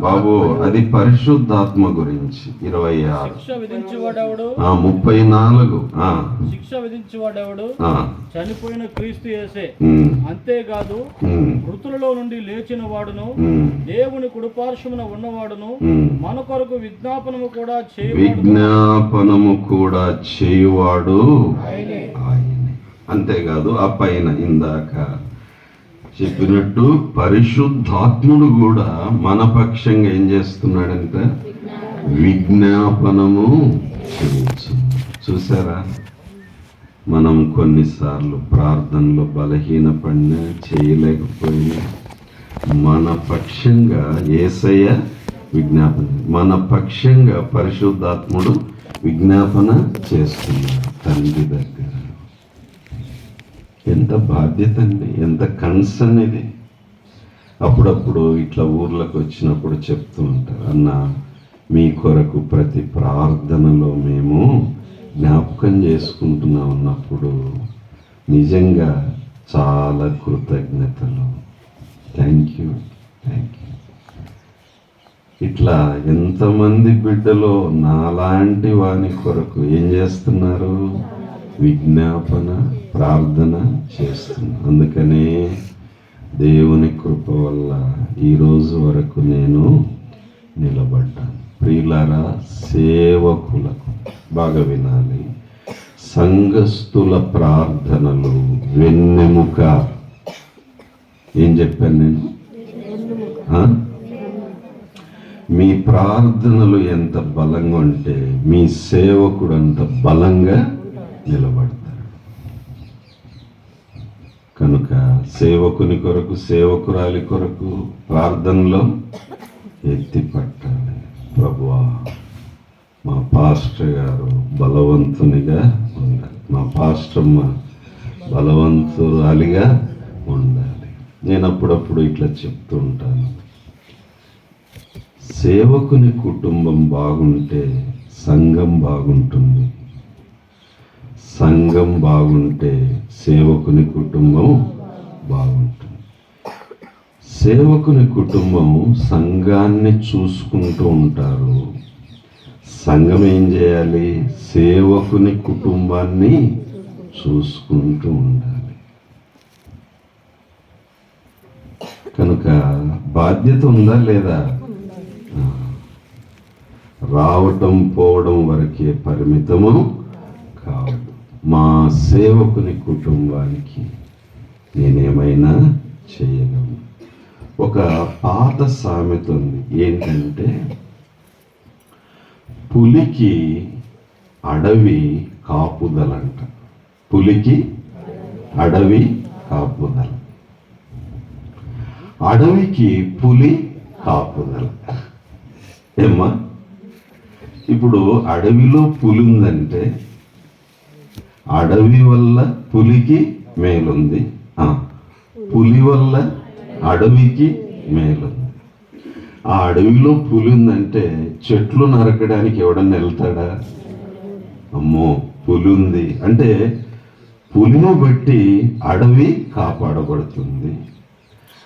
బాబు అది పరిశుద్ధాత్మ గురించి 26 శిక్ష విధించువాడెవడు 34 శిక్ష విధించువాడెవడు చనిపోయిన క్రీస్తు యేసే. అంతేకాదు మృతులలో నుండి లేచిన వాడును దేవుని కుడిపార్శ్వమున ఉన్నవాడును మన కొరకు విజ్ఞాపనము కూడా చేయువాడు ఆయనే. అంతేకాదు ఆ పైన ఇందాక చెప్పినట్టు పరిశుద్ధాత్ముడు కూడా మన పక్షంగా ఏం చేస్తున్నాడంటే విజ్ఞాపనము చేయించున్నాడు. చూసారా, మనం కొన్నిసార్లు ప్రార్థనలో బలహీనపడినా చేయలేకపోయినా మన పక్షంగా యేసయ్య విజ్ఞాపన, మన పక్షంగా పరిశుద్ధాత్ముడు విజ్ఞాపన చేస్తున్నాడు తండ్రి దగ్గర. ఎంత బాధ్యత అండి, ఎంత కన్సర్న్ ఇది. అప్పుడప్పుడు ఇట్లా ఊర్లకు వచ్చినప్పుడు చెప్తూ ఉంటారు, అన్న మీ కొరకు ప్రతి ప్రార్థనలో మేము జ్ఞాపకం చేసుకుంటున్నా ఉన్నప్పుడు నిజంగా చాలా కృతజ్ఞతలు. Thank you. ఇట్లా ఎంతమంది బిడ్డలో నాలాంటి వాని కొరకు ఏం చేస్తున్నారు, విజ్ఞాపన ప్రార్థన చేస్తున్నా. అందుకనే దేవుని కృప వల్ల ఈరోజు వరకు నేను నిలబడ్డాను. ప్రియులారా, సేవకులకు బాగా వినాలి, సంఘస్థుల ప్రార్థనలు వెన్నెముక. ఏం చెప్పాను నేను? మీ ప్రార్థనలు ఎంత బలంగా ఉంటే మీ సేవకుడు అంత బలంగా నిలబడతాడు. కనుక సేవకుని కొరకు, సేవకురాలి కొరకు ప్రార్థనలో ఎత్తి పట్టాలి. ప్రభువా, మా పాస్టర్ గారు బలవంతునిగా ఉండాలి, మా పాస్టర్మ బలవంతురాలిగా ఉండాలి. నేను అప్పుడప్పుడు ఇట్లా చెప్తూ ఉంటాను, సేవకుని కుటుంబం బాగుంటే సంఘం బాగుంటుంది, సంఘం బాగుంటే సేవకుని కుటుంబం బాగుంటుంది. సేవకుని కుటుంబం సంఘాన్ని చూసుకుంటూ ఉంటారు, సంఘం ఏం చేయాలి, సేవకుని కుటుంబాన్ని చూసుకుంటూ ఉండాలి. కనుక బాధ్యత ఉందా లేదా? రావటం పోవడం వరకే పరిమితము కాదు. మా సేవకుని కుటుంబానికి నేనేమైనా చేయగలను. ఒక పాత సామెత ఉంది, ఏంటంటే పులికి అడవి కాపుదలంట. పులికి అడవి కాపుదల, అడవికి పులి కాపుదల. ఏమ్మా, ఇప్పుడు అడవిలో పులి ఉందంటే అడవి వల్ల పులికి మేలుంది, పులి వల్ల అడవికి మేలుంది. ఆ అడవిలో పులి ఉందంటే చెట్లు నరకడానికి ఎవడన్నా వెళ్తాడా? అమ్మో, పులి ఉంది అంటే పులిని బట్టి అడవి కాపాడబడుతుంది.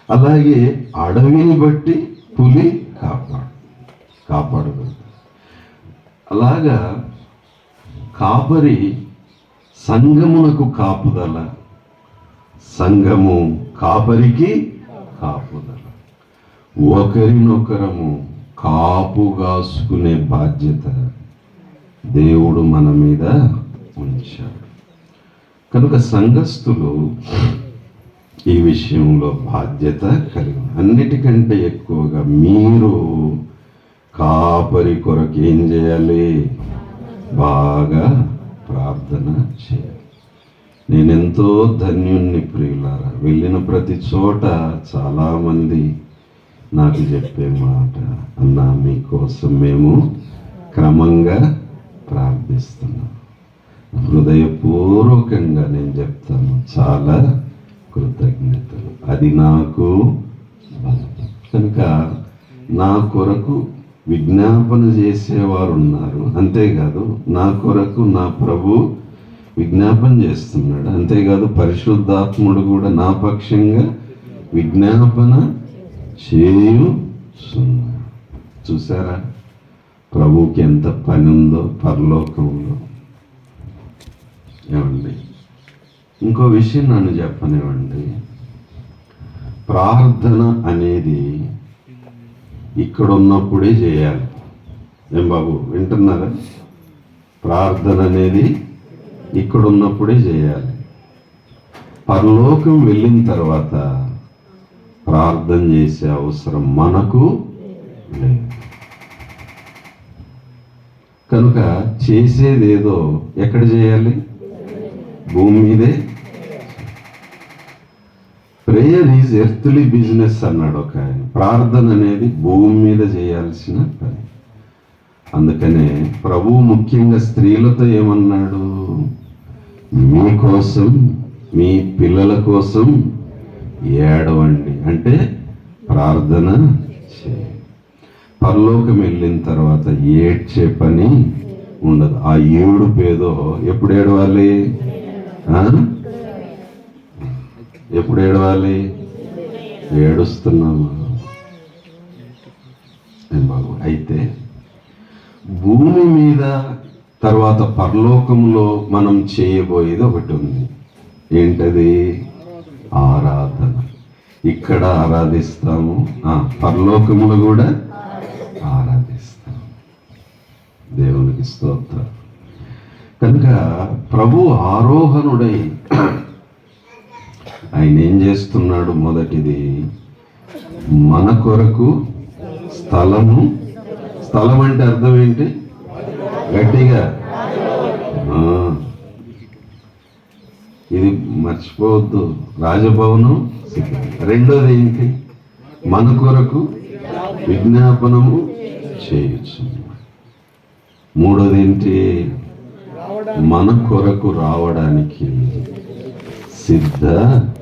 అలాగే అడవిని బట్టి పులి కాపాడబడుతుంది. అలాగా కాపరి సంఘమునకు కాపుదల, సంఘము కాపరికి కాపుదల. ఒకరినొకరము కాపుగాసుకునే బాధ్యత దేవుడు మన మీద ఉంచాడు. కనుక సంఘస్థులు ఈ విషయంలో బాధ్యత కలిగి, అన్నిటికంటే ఎక్కువగా మీరు కాపరి కొరకు ఏం చేయాలి, బాగా ప్రార్థన చేయాలి. నేనెంతో ధన్యుణ్ణి ప్రియులారా, వెళ్ళిన ప్రతి చోట చాలామంది నాకు చెప్పే మాట, అన్నా మీకోసం మేము క్రమంగా ప్రార్థిస్తున్నాం. హృదయపూర్వకంగా నేను చెప్తాను, చాలా కృతజ్ఞతలు. అది నాకు బలం. కనుక నా కొరకు విజ్ఞాపన చేసేవారు ఉన్నారు. అంతేకాదు నా కొరకు నా ప్రభు విజ్ఞాపన చేస్తున్నాడు. అంతేకాదు పరిశుద్ధాత్ముడు కూడా నా పక్షంగా విజ్ఞాపన సున్నా. చూసారా ప్రభువుకి ఎంత పని ఉందో పరలోకంలో. ఏమండి, ఇంకో విషయం నన్ను చెప్పనివ్వండి. ప్రార్థన అనేది ఇక్కడ ఉన్నప్పుడే చేయాలి. ఏం బాబు వింటున్నారా? ప్రార్థన అనేది ఇక్కడ ఉన్నప్పుడే చేయాలి. పరలోకం వెళ్ళిన తర్వాత ప్రార్థన చేసే అవసరం మనకు లేదు. కనుక చేసేదేదో ఎక్కడ చేయాలి? భూమి మీదే. ప్రేయర్ ఈజ్ ఎర్త్లీ బిజినెస్ అన్నాడు ఒక ఆయన. ప్రార్థన అనేది భూమి మీద చేయాల్సిన పని. అందుకనే ప్రభువు ముఖ్యంగా స్త్రీలతో ఏమన్నాడు? మీకోసం మీ పిల్లల కోసం ఏడవండి, అంటే ప్రార్థన చేయండి. పరలోకం వెళ్ళిన తర్వాత ఏడ్చే పని ఉండదు. ఆ ఏడుపేదో ఎప్పుడు ఏడవాలి? ఎప్పుడు ఏడవాలి? ఏడుస్తున్నాము ఏం బాబు. అయితే భూమి మీద తర్వాత పరలోకంలో మనం చేయబోయేది ఒకటి ఉంది. ఏంటది? ఆరాధన. ఇక్కడ ఆరాధిస్తాము, పరలోకంలో కూడా ఆరాధిస్తాము. దేవునికి స్తోత్రం. కనుక ప్రభు ఆరోహణుడై ఆయన ఏం చేస్తున్నాడు? మొదటిది మన కొరకు స్థలము. స్థలం అంటే అర్థం ఏంటి? గట్టిగా ఇది మర్చిపోవద్దు. రాజభవనం. రెండోది ఏంటి? మన కొరకు విజ్ఞాపనము చేయొచ్చు. మూడోది ఏంటి? మన కొరకు రావడానికి సిద్ధపడుతుంది.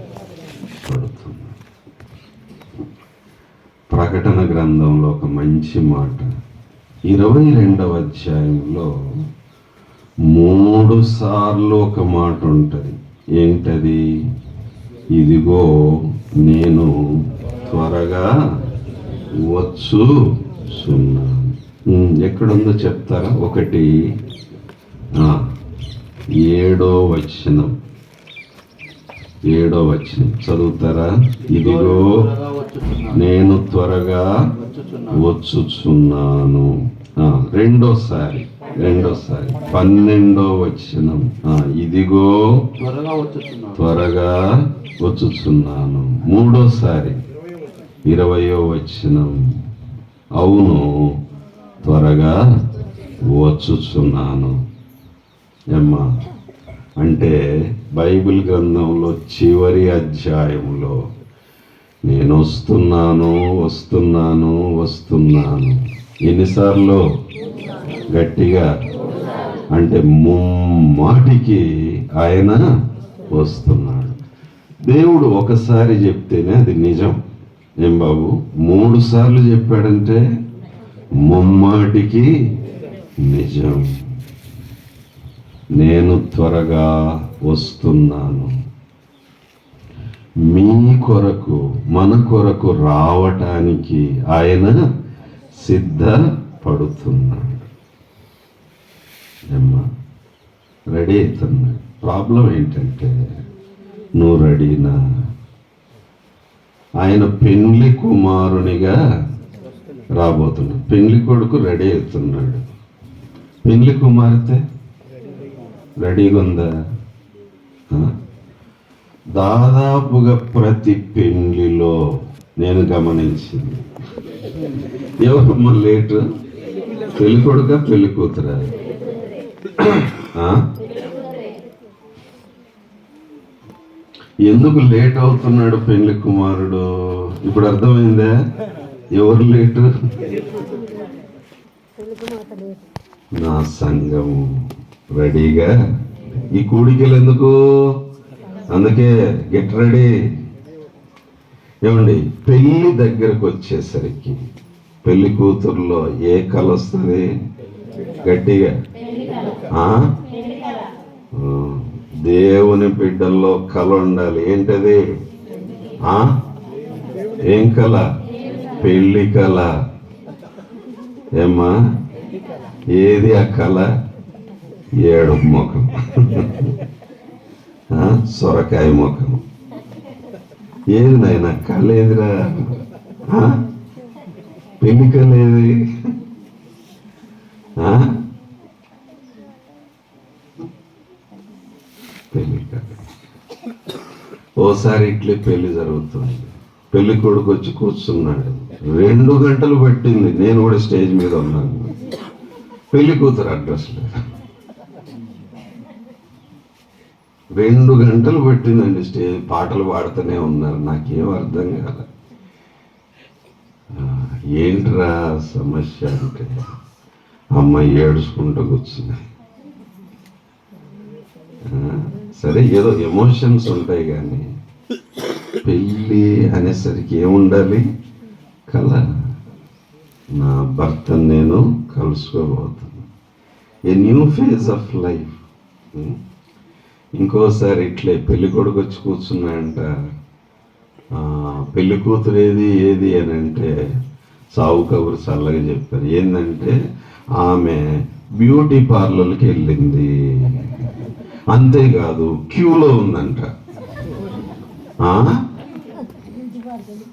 ప్రకటన గ్రంథంలో ఒక మంచి మాట 22వ అధ్యాయంలో 3 సార్లు ఒక మాట ఉంటుంది. ఏంటది? ఇదిగో నేను త్వరగా వచ్చుచున్నాను. ఎక్కడుందో చెప్తారా? 7వ వచనం. 7వ వచనం చదువుతారా? ఇదిగో నేను త్వరగా వచ్చుచున్నాను. రెండోసారి 12వ వచనం. ఇదిగో త్వరగా వచ్చుచున్నాను. మూడోసారి 20వ వచనం. అవును, త్వరగా వచ్చుచున్నాను. ఏమ్మా అంటే బైబిల్ గ్రంథంలో చివరి అధ్యాయంలో నేను వస్తున్నాను వస్తున్నాను వస్తున్నాను ఎన్నిసార్లు? గట్టిగా అంటే ముమ్మాటికి ఆయన వస్తున్నాడు. దేవుడు ఒకసారి చెప్తేనే అది నిజం. ఏం బాబు? 3 సార్లు చెప్పాడంటే ముమ్మాటికి నిజం. నేను త్వరగా వస్తున్నాను. మీ కొరకు మన కొరకు రావటానికి ఆయన సిద్ధపడుతున్నాడు. అమ్మా రెడీ అవుతున్నాడు. ప్రాబ్లం ఏంటంటే నువ్వు రెడీనా? ఆయన పెండ్లి కుమారునిగా రాబోతున్నాడు. పెండ్లి కొడుకు రెడీ అవుతున్నాడు. పెండ్లి కుమార్తె రెడీగా ఉందా? దాదాపుగా ప్రతి పెండ్లిలో నేను గమనించింది, ఎవరమ్మా లేటు? పెళ్లి కొడుక పెళ్లి కూతురా? ఎందుకు లేట్ అవుతున్నాడు పెళ్లి కుమారుడు? ఇప్పుడు అర్థమైందా? ఎవరు లేటు? నా సంఘము రెడీగా. ఈ కూడికలు ఎందుకు? అందుకే గెట్ రెడీ. ఏమండి, పెళ్లి దగ్గరకు వచ్చేసరికి పెళ్లి కూతురులో ఏ కళ వస్తుంది? గట్టిగా దేవుని బిడ్డల్లో కళ ఉండాలి. ఏంటది? ఏం కళ? పెళ్లి కళ. ఏమ్మా, ఏది ఆ కళ? ఏడు ముఖం, సొరకాయ ముఖం. ఏది నాయన కళ? ఏదిరా? పెళ్లి కళ ఏది? పెళ్లి కళ. ఓసారి ఇట్లే పెళ్లి జరుగుతుంది. పెళ్లి కొడుకు వచ్చి కూర్చున్నాడు. 2 గంటలు పట్టింది. నేను కూడా స్టేజ్ మీద ఉన్నాను. పెళ్లి కూతురు అడ్రస్ లేదు. 2 గంటలు పట్టిందండి. స్టేజ్ పాటలు పాడుతూనే ఉన్నారు. నాకేం అర్థం కాల. ఏంట్రా సమస్య అంటే అమ్మాయి ఏడుచుకుంటూ కూర్చున్నాయి. సరే, ఏదో ఎమోషన్స్ ఉంటాయి, కానీ పెళ్ళి అనేసరికి ఏముండాలి? కళ. నా భర్తను నేను కలుసుకోబోతున్నా. A new phase of life. ఇంకోసారి ఇట్లే పెళ్లి కొడుకు వచ్చి కూర్చున్నాయంట. పెళ్లి కూతురు ఏది అని అంటే సావు కబురు చల్లగా చెప్పారు. ఏంటంటే ఆమె బ్యూటీ పార్లర్కి వెళ్ళింది. అంతేకాదు, క్యూలో ఉందంట.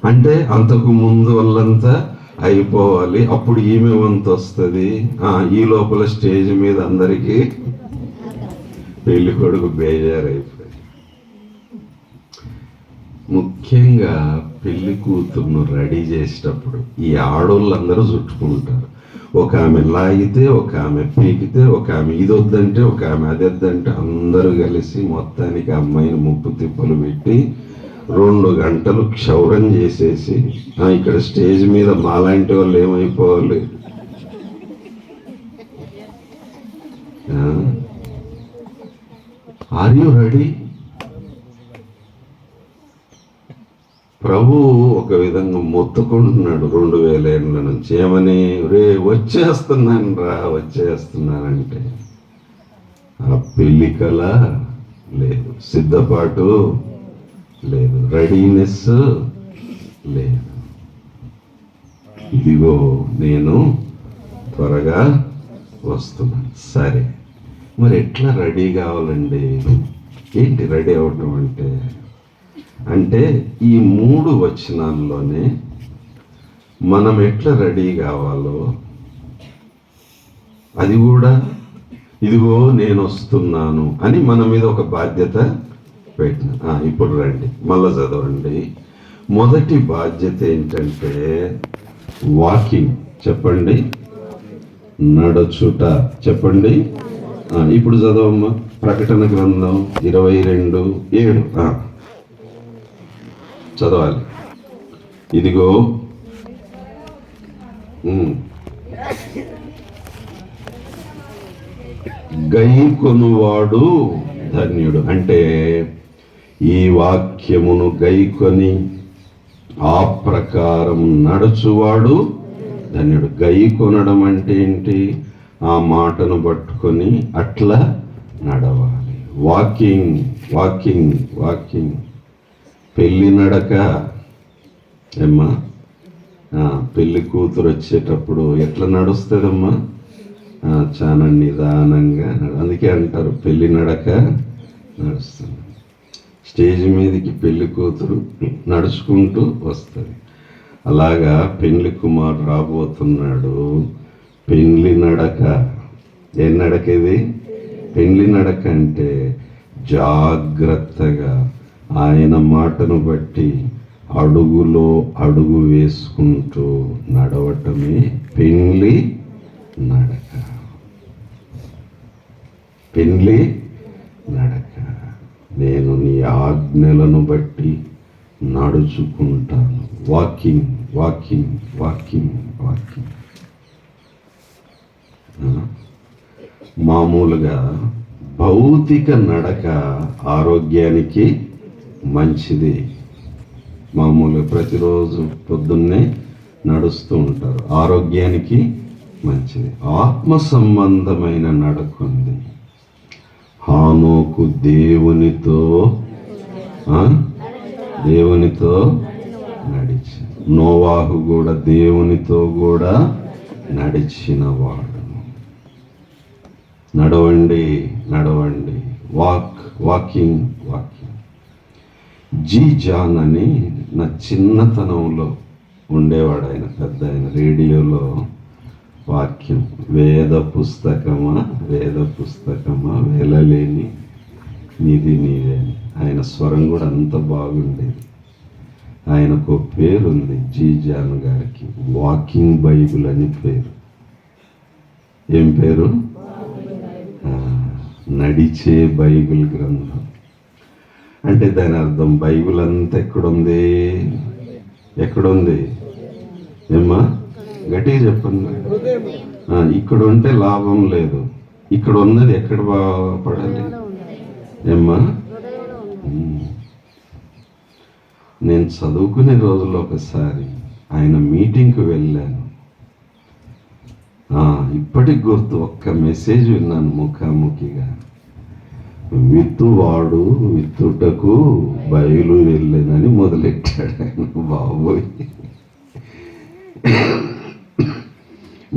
అంటే అంతకు ముందు వాళ్ళంతా అయిపోవాలి, అప్పుడు ఈమె వంతు వస్తుంది. ఈ లోపల స్టేజ్ మీద అందరికీ పెళ్లి కొడుకు బేజారైపోయి. ముఖ్యంగా పెళ్లి కూతురును రెడీ చేసేటప్పుడు ఈ ఆడోళ్ళందరూ చుట్టుకుంటారు. ఒక ఆమె లాగితే, ఒక ఆమె పీకితే, ఒక ఆమె ఇది వద్దంటే, ఒక ఆమె అది వద్దంటే, అందరూ కలిసి మొత్తానికి అమ్మాయిని ముప్పు తిప్పలు పెట్టి 2 గంటలు క్షౌరం చేసేసి ఇక్కడ స్టేజ్ మీద మాలాంటి వాళ్ళు ఏమైపోవాలి? Are you ready? ప్రభు ఒక విధంగా మొత్తుకుంటున్నాడు 2000 ఏళ్ళ నుంచి. ఏమని? రే వచ్చేస్తున్నానంటే ఆ పెళ్లి కళ లేదు, సిద్ధపాటు లేదు, రెడీనెస్ లేదు. ఇదిగో నేను త్వరగా వస్తున్నాను. సరే, మరి ఎట్లా రెడీ కావాలండి? ఏంటి రెడీ అవటం అంటే ఈ 3 వచనాల్లోనే మనం ఎట్లా రెడీ కావాలో, అది కూడా ఇదిగో నేను వస్తున్నాను అని మన మీద ఒక బాధ్యత పెట్టిన. ఇప్పుడు రండి, మళ్ళా చదవండి. మొదటి బాధ్యత ఏంటంటే వాకింగ్. చెప్పండి. నడుచుట. చెప్పండి. ఇప్పుడు చదవమ్మా. ప్రకటన గ్రంథం 22:7 చదవాలి. ఇదిగో గైకొనువాడు ధన్యుడు. అంటే ఈ వాక్యమును గైకొని ఆ ప్రకారం నడుచువాడు ధన్యుడు. గైకొనడం అంటే ఏంటి? ఆ మాటను పట్టుకొని అట్లా నడవాలి. Walking walking walking. పెళ్ళి నడక. ఏమ్మా, పెళ్ళి కూతురు వచ్చేటప్పుడు ఎట్లా నడుస్తుందమ్మా? చాలా నిదానంగా. అందుకే అంటారు పెళ్ళి నడక నడుస్తుంది. స్టేజ్ మీదకి పెళ్లి కూతురు నడుచుకుంటూ వస్తుంది. అలాగా పెళ్లి కుమారుడు రాబోతున్నాడు. పెళ్లి నడక. ఏం నడక ఇది? పెళ్లి నడక అంటే జాగ్రత్తగా ఆయన మాటను బట్టి అడుగులో అడుగు వేసుకుంటూ నడవటమే పెళ్లి నడక. పెళ్లి నడక. నేను నీ ఆజ్ఞలను బట్టి నడుచుకుంటాను. Walking walking walking walking. మామూలుగా భౌతిక నడక ఆరోగ్యానికి మంచిది. మామూలుగా ప్రతిరోజు పొద్దున్నే నడుస్తూ ఉంటారు, ఆరోగ్యానికి మంచిది. ఆత్మ సంబంధమైన నడక ఉంది. హానోకు దేవునితో నడిచి నోవాహు కూడా దేవునితో కూడా నడిచినవాడు. నడవండి నడవండి, వాకింగ్. జీ జాన్ అని నా చిన్నతనంలో ఉండేవాడు ఆయన, పెద్ద ఆయన. రేడియోలో వాక్యం, వేద పుస్తకమా వేలలేని నిధి నీవే అని. ఆయన స్వరం కూడా అంత బాగుండేది. ఆయనకు పేరు ఉంది, జీ జాన్ గారికి, వాకింగ్ బైబిల్ అని పేరు. ఏం పేరు? నడిచే బైబిల్ గ్రంథం. అంటే దాని అర్థం బైబిల్ అంతా ఎక్కడుంది ఏమ్మా? గట్టిగా చెప్పండి. ఇక్కడ ఉంటే లాభం లేదు. ఇక్కడ ఉన్నది ఎక్కడ బాగుపడాలి ఏమ్మా? నేను చదువుకునే రోజుల్లో ఒకసారి ఆయన మీటింగ్కి వెళ్ళాను. ఇప్పటికి గుర్తు, ఒక్క మెసేజ్ విన్నాను ముఖాముఖిగా. విత్తువాడు విత్తుటకు బయలు వెళ్ళేనని మొదలెట్టాడు ఆయన. బాబోయ్,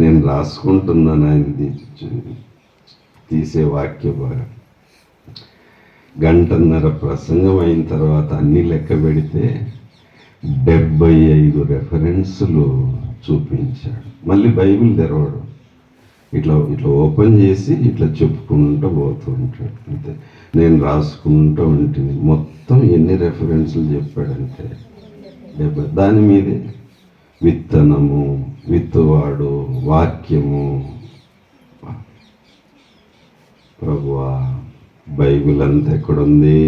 నేను రాసుకుంటున్నాను ఆయన తీసే వాక్య భాగం. గంటన్నర ప్రసంగం అయిన తర్వాత అన్ని లెక్క పెడితే 75 రెఫరెన్సులు చూపించాడు. మళ్ళీ బైబిల్ తెరవడు, ఇట్లా ఓపెన్ చేసి ఇట్లా చెప్పుకుంటూ పోతూ ఉంటాడు. అంతే. నేను రాసుకుంటూ ఉంటుంది. మొత్తం ఎన్ని రెఫరెన్సులు చెప్పాడంటే 70. దాని మీదే విత్తనము, విత్తువాడు, వాక్యము. ప్రభువా, బైబిల్ అంతా ఎక్కడుంది?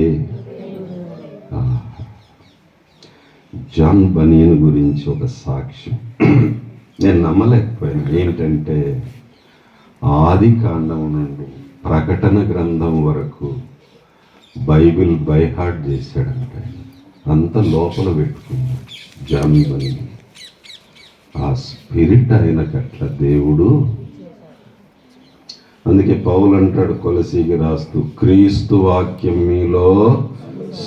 జాన్ బనీన్ గురించి ఒక సాక్ష్యం నేను నమ్మలేకపోయాను. ఏంటంటే ఆది కాండం నుండి ప్రకటన గ్రంథం వరకు బైబిల్ బైహార్ట్ చేశాడంటే, అంత లోపల పెట్టుకున్నాడు జాన్ బనీన్. ఆ స్పిరిట్ ఆయనకట్ల దేవుడు. అందుకే పౌలు అంటాడు కొలసీకి రాస్తూ, క్రీస్తు వాక్యం మీలో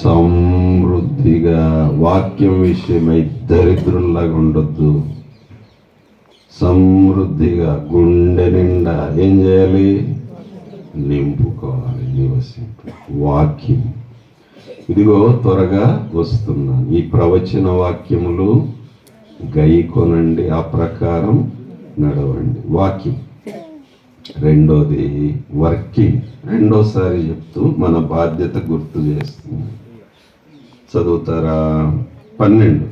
సమృద్ధిగా, వాక్యం విషయమై దరిద్రుల్లాగా ఉండొద్దు, సమృద్ధిగా గుండె నిండా ఏం చేయాలి? నింపుకోవాలి, నివసింపు వాక్యం. ఇదిగో త్వరగా వస్తున్నాను, ఈ ప్రవచన వాక్యములు గైకొనండి, ఆ ప్రకారం నడవండి. వాక్యం. రెండోది వర్కింగ్. రెండోసారి చెప్తూ మన బాధ్యత గుర్తు చేస్తుంది. చదువుతారా? 12.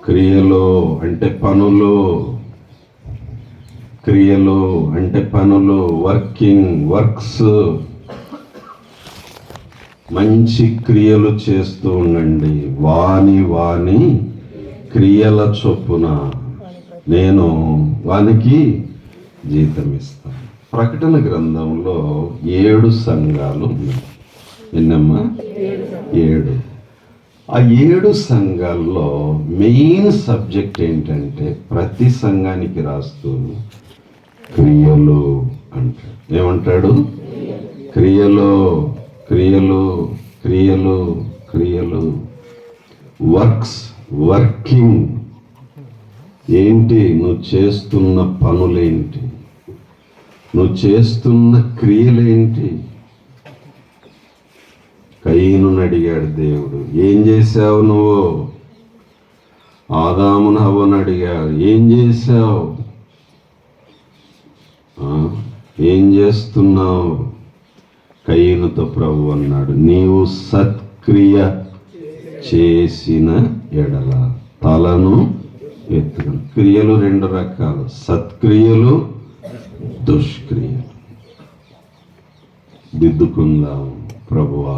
క్రియలు అంటే పనులు, క్రియలు అంటే పనులు, వర్క్స్. మంచి క్రియలు చేస్తూ ఉండండి. వాని క్రియల చొప్పున నేను వానికి జీతం ఇస్తాను. ప్రకటన గ్రంథంలో 7 సంఘాలు ఉన్నాయి. ఎన్నమ్మా? 7. ఆ 7 సంఘాల్లో మెయిన్ సబ్జెక్ట్ ఏంటంటే, ప్రతి సంఘానికి రాస్తూ క్రియలు అంటాడు. ఏమంటాడు? క్రియలు, వర్కింగ్. ఏంటి నువ్వు చేస్తున్న పనులేంటి? నువ్వు చేస్తున్న క్రియలేంటి? కయీనుని అడిగాడు దేవుడు, ఏం చేశావు నువ్వు? ఆదామును హవ్వను అడిగాడు, ఏం చేశావు? ఏం చేస్తున్నావు? కయీనుతో ప్రభు అన్నాడు, నీవు సత్క్రియ చేసిన ఎడల తలను ఎత్తుకుని. క్రియలు 2 రకాలు, సత్క్రియలు, దుష్క్రియలు. దిద్దుకుందాం. ప్రభువా,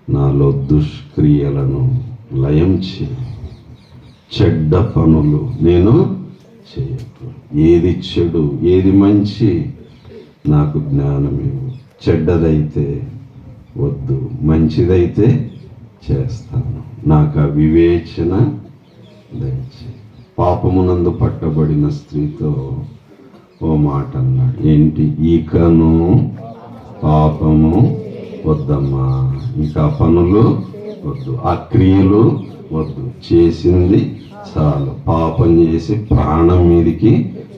నాలో దుష్క్రియలను లయం చేయి, చెడ్డ పనులు నేను చేయకూడదు. ఏది చెడు, ఏది మంచి, నాకు జ్ఞానం ఇవ్వు. చెడ్డదైతే వద్దు, మంచిదైతే చేస్తాను. నాకు ఆ వివేచన దయచేయి. పాపమునందు పట్టబడిన స్త్రీతో ఓ మాట అన్నాడు, ఏంటి? ఇకను పాపము వద్దమ్మా, ఇంకా పనులు వద్దు, ఆ క్రియలు వద్దు, చేసింది చాలు. పాపం చేసి ప్రాణం మీదికి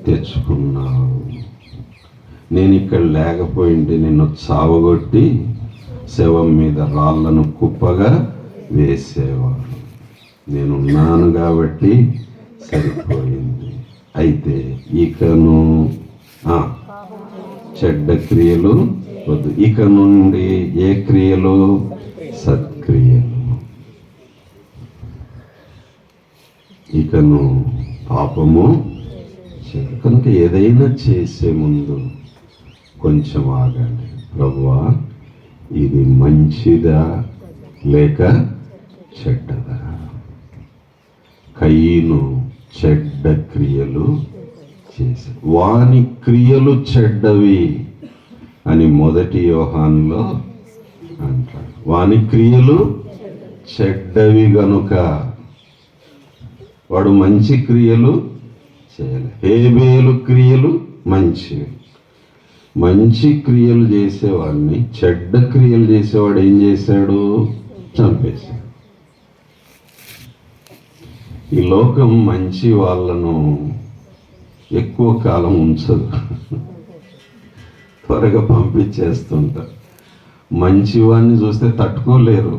తెచ్చుకున్నావు. నేను ఇక్కడ లేకపోయింటే నిన్ను చావగొట్టి శవం మీద రాళ్లను కుప్పగా వేసేవాడు. నేనున్నాను కాబట్టి సరిపోయింది. అయితే ఇకను చెడ్డ క్రియలు వద్దు. ఇక నుండి ఏ క్రియలు? సత్క్రియలు. ఇకను పాపము కనుక ఏదైనా చేసే ముందు కొంచెం ఆగాలి. ప్రభువా, ఇది మంచిదా లేక చెడ్డదా? కయీను చెడ్డ క్రియలు చేసి వాని క్రియలు చెడ్డవి అని 1 యోహానులో అంటాడు. వాని క్రియలు చెడ్డవి గనుక వాడు మంచి క్రియలు చేయాలి. హేబేలు క్రియలు మంచివి. మంచి క్రియలు చేసేవాడిని చెడ్డ క్రియలు చేసేవాడు ఏం చేశాడు? చంపేశాడు. ఈ లోకం మంచి వాళ్ళను ఎక్కువ కాలం ఉంచదు, త్వరగా పంపించేస్తుంటారు. మంచివాడిని చూస్తే తట్టుకోలేరు.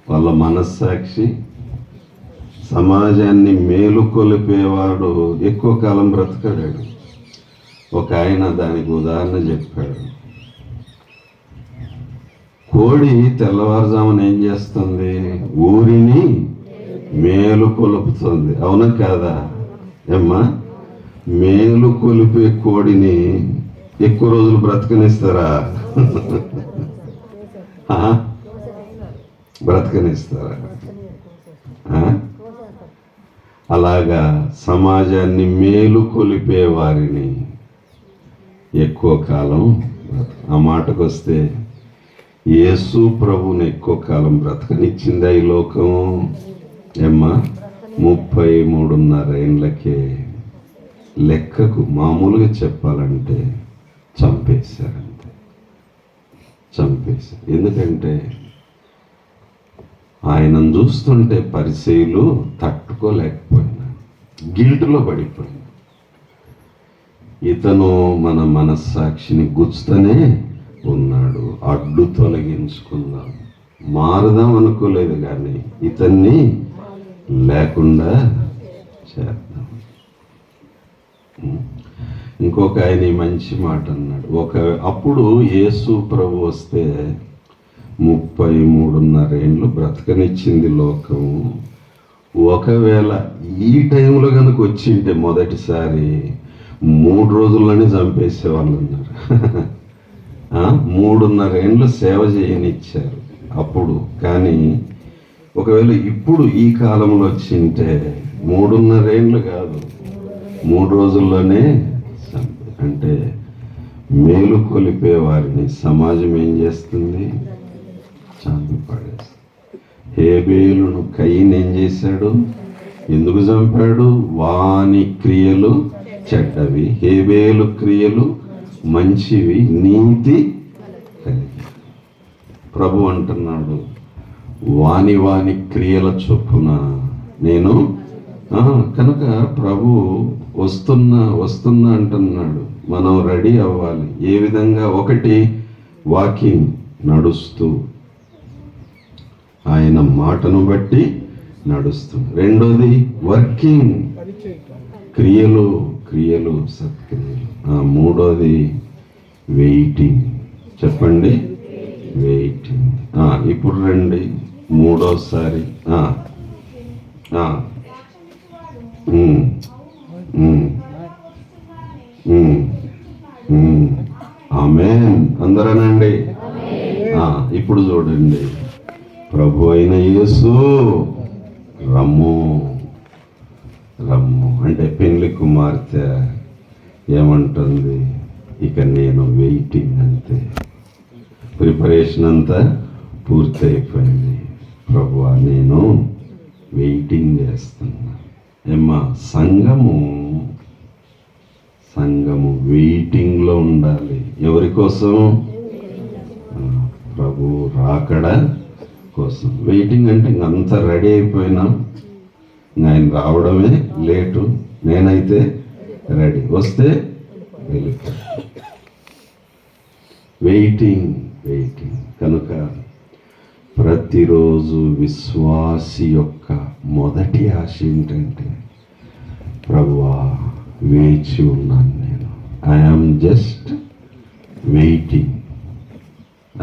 వాళ్ళ మనస్సాక్షి సమాజాన్ని మేలుకొలిపేవాడు ఎక్కువ కాలం బ్రతకడాడు. ఒక ఆయన దానికి ఉదాహరణ చెప్పాడు. కోడి తెల్లవారుజామున ఏం చేస్తుంది? ఊరిని మేలు కొలుపుతుంది. అవునా కాదా? ఏమ్మా, మేలు కొలిపే కోడిని ఎక్కువ రోజులు బ్రతకనిస్తారా? బ్రతకనిస్తారా? అలాగా సమాజాన్ని మేలు కొలిపే వారిని ఎక్కువ కాలం ఆ మాటకు వస్తే యేసు ప్రభువుని ఎక్కువ కాలం బ్రతకనిచ్చిందా ఈ లోకం? ఏమ్మా, 33.5 ఏళ్ళకే లెక్కకు మామూలుగా చెప్పాలంటే చంపేశారంతే. చంపేశారు. ఎందుకంటే ఆయనను చూస్తుంటే పరిసయ్యులు తట్టుకోలేకపోయినా, గిల్టులో పడిపోయినా. ఇతను మన మనస్సాక్షిని గుచ్చుతూనే ఉన్నాడు. అడ్డు తొలగించుకుందాం, మారుదాం అనుకోలేదు, కానీ ఇతన్ని లేకుండా చేద్దాం. ఇంకొక ఆయన మంచి మాట అన్నాడు. అప్పుడు యేసు ప్రభు వస్తే 33.5 ఏళ్ళు బ్రతకనిచ్చింది లోకం. ఒకవేళ ఈ టైంలో కనుక వచ్చింటే మొదటిసారి 3 రోజుల్లోనే చంపేసేవాళ్ళు ఉన్నారు. 3.5 ఏళ్ళు సేవ చేయనిచ్చారు అప్పుడు. కానీ ఒకవేళ ఇప్పుడు ఈ కాలంలో వచ్చింటే 3.5 ఏళ్ళు కాదు, 3 రోజుల్లోనే అంటే మేలు కొలిపే వారిని సమాజం ఏం చేస్తుంది? చంపి పడేస్తుంది. హేబేలును కయీను ఏం చేశాడు? ఎందుకు చంపాడు? వాని క్రియలు చెడ్డవి, హేబేలు క్రియలు మంచివి, నీతి కలిగి. ప్రభు అంటున్నాడు, వాని క్రియల చొప్పున నేను. కనుక ప్రభు వస్తున్నా అంటున్నాడు. మనం రెడీ అవ్వాలి. ఏ విధంగా? 1 వాకింగ్, నడుస్తూ ఆయన మాటను బట్టి నడుస్తుంది. 2 వర్కింగ్, క్రియలు సత్క్రియలు. 3 వెయిటింగ్. చెప్పండి, వెయిటింగ్. ఇప్పుడు రండి 3వసారి. ఆమేన్ అందరనండి. ఇప్పుడు చూడండి, ప్రభు అయిన యేసు రమ్ము అంటే పెళ్లి కుమార్తె ఏమంటుంది? ఇక నేను వెయిటింగ్. అంతే, ప్రిపరేషన్ అంతా పూర్తయిపోయింది. ప్రభువా, నేను వెయిటింగ్ చేస్తున్నా. ఏమ్మా, సంఘము వెయిటింగ్లో ఉండాలి. ఎవరి కోసం? ప్రభు రాకడ కోసం. వెయిటింగ్ అంటే ఇంకంతా రెడీ అయిపోయినాం, ఆయన రావడమే లేటు, నేనైతే రెడీ, వస్తే వెళ్ళిపో. Waiting waiting. కనుక ప్రతిరోజు విశ్వాసి యొక్క మొదటి ఆశ ఏంటంటే, ప్రభువా వేచి ఉన్నాను నేను, I am just waiting,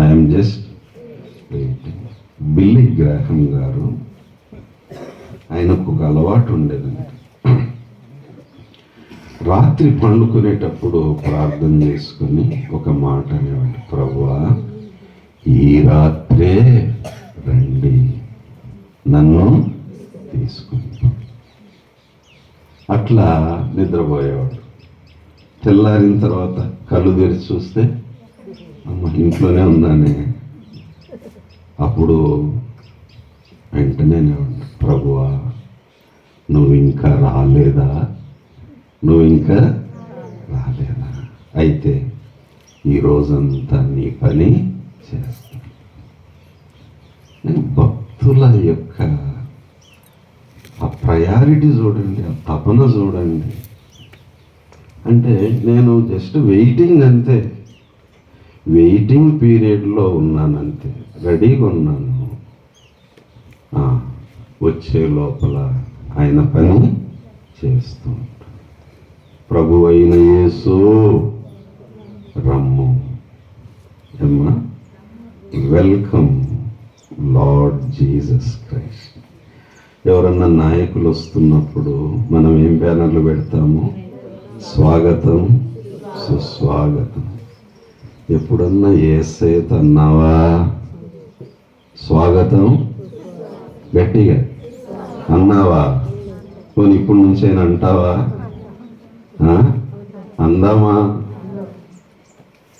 I am just waiting. Billy Graham గారు, ఆయనకు ఒక అలవాటు ఉండేదండి. రాత్రి పండుకునేటప్పుడు ప్రార్థన చేసుకుని ఒక మాట అనేవాడు, ప్రభువా ఈ రాత్రే రండి, నన్ను తీసుకుని. అట్లా నిద్రపోయేవాడు. తెల్లారిన తర్వాత కళ్ళు తెరిచి చూస్తే, అమ్మ ఇంట్లోనే ఉన్నానే. అప్పుడు వెంటనే ప్రభువా నువ్వు ఇంకా రాలేదా, నువ్వు ఇంకా రాలేదా, అయితే ఈ రోజంతా నీ పని చేస్తా. భక్తుల యొక్క ఆ ప్రయారిటీ చూడండి, ఆ తపన చూడండి. అంటే నేను జస్ట్ వెయిటింగ్ అంతే, వెయిటింగ్ పీరియడ్లో ఉన్నానంతే, రెడీగా ఉన్నాను. వచ్చే లోపల ఆయన పని చేస్తూ ఉంటాను. ప్రభు అయిన యేసు రమ్ము. అమ్మా, వెల్కమ్ లార్డ్ జీసస్ క్రైస్ట్. ఎవరన్నా నాయకులు వస్తున్నప్పుడు మనం ఏం బ్యానర్లు పెడతాము? స్వాగతం సుస్వాగతం. ఎప్పుడన్నా యేసయ్య అన్నావా? స్వాగతం గట్టిగా అన్నావా? పోనీ ఇప్పటి నుంచి అయినా అంటావా? అందామా?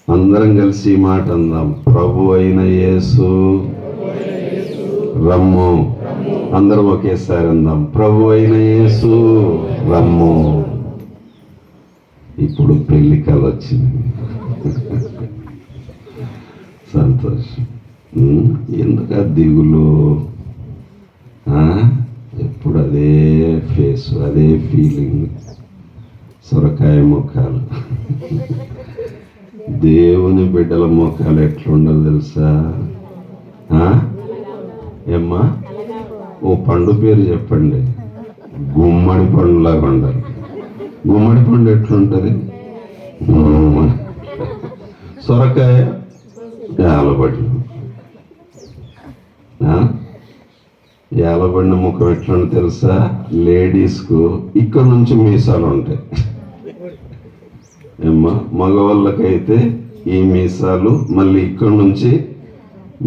అందరం కలిసి ఈ మాట అందాం, ప్రభు అయిన యేసు రమ్ము. అందరం ఒకేసారి అందాం, ప్రభు అయిన యేసు రమ్ము. ఇప్పుడు పెళ్లి కళ వచ్చింది, సంతోషం. ఎందుకు ఆ దిగులు? ఎప్పుడు అదే ఫేస్, అదే ఫీలింగ్, సొరకాయ ముఖాలు. దేవుని బిడ్డల ముఖాలు ఎట్లుండాలి తెలుసా? ఏమ్మా, ఓ పండు పేరు చెప్పండి. గుమ్మడి పండులాగా ఉండాలి. గుమ్మడి పండు ఎట్లుంటుంది? సొరకాయ యాలబడి, యాలబడిన ముఖం ఎట్లుంది తెలుసా? లేడీస్కు ఇక్కడ నుంచి మీసాలు ఉంటాయి. ఏమ్మా, మగవాళ్ళకైతే ఈ మీసాలు, మళ్ళీ ఇక్కడ నుంచి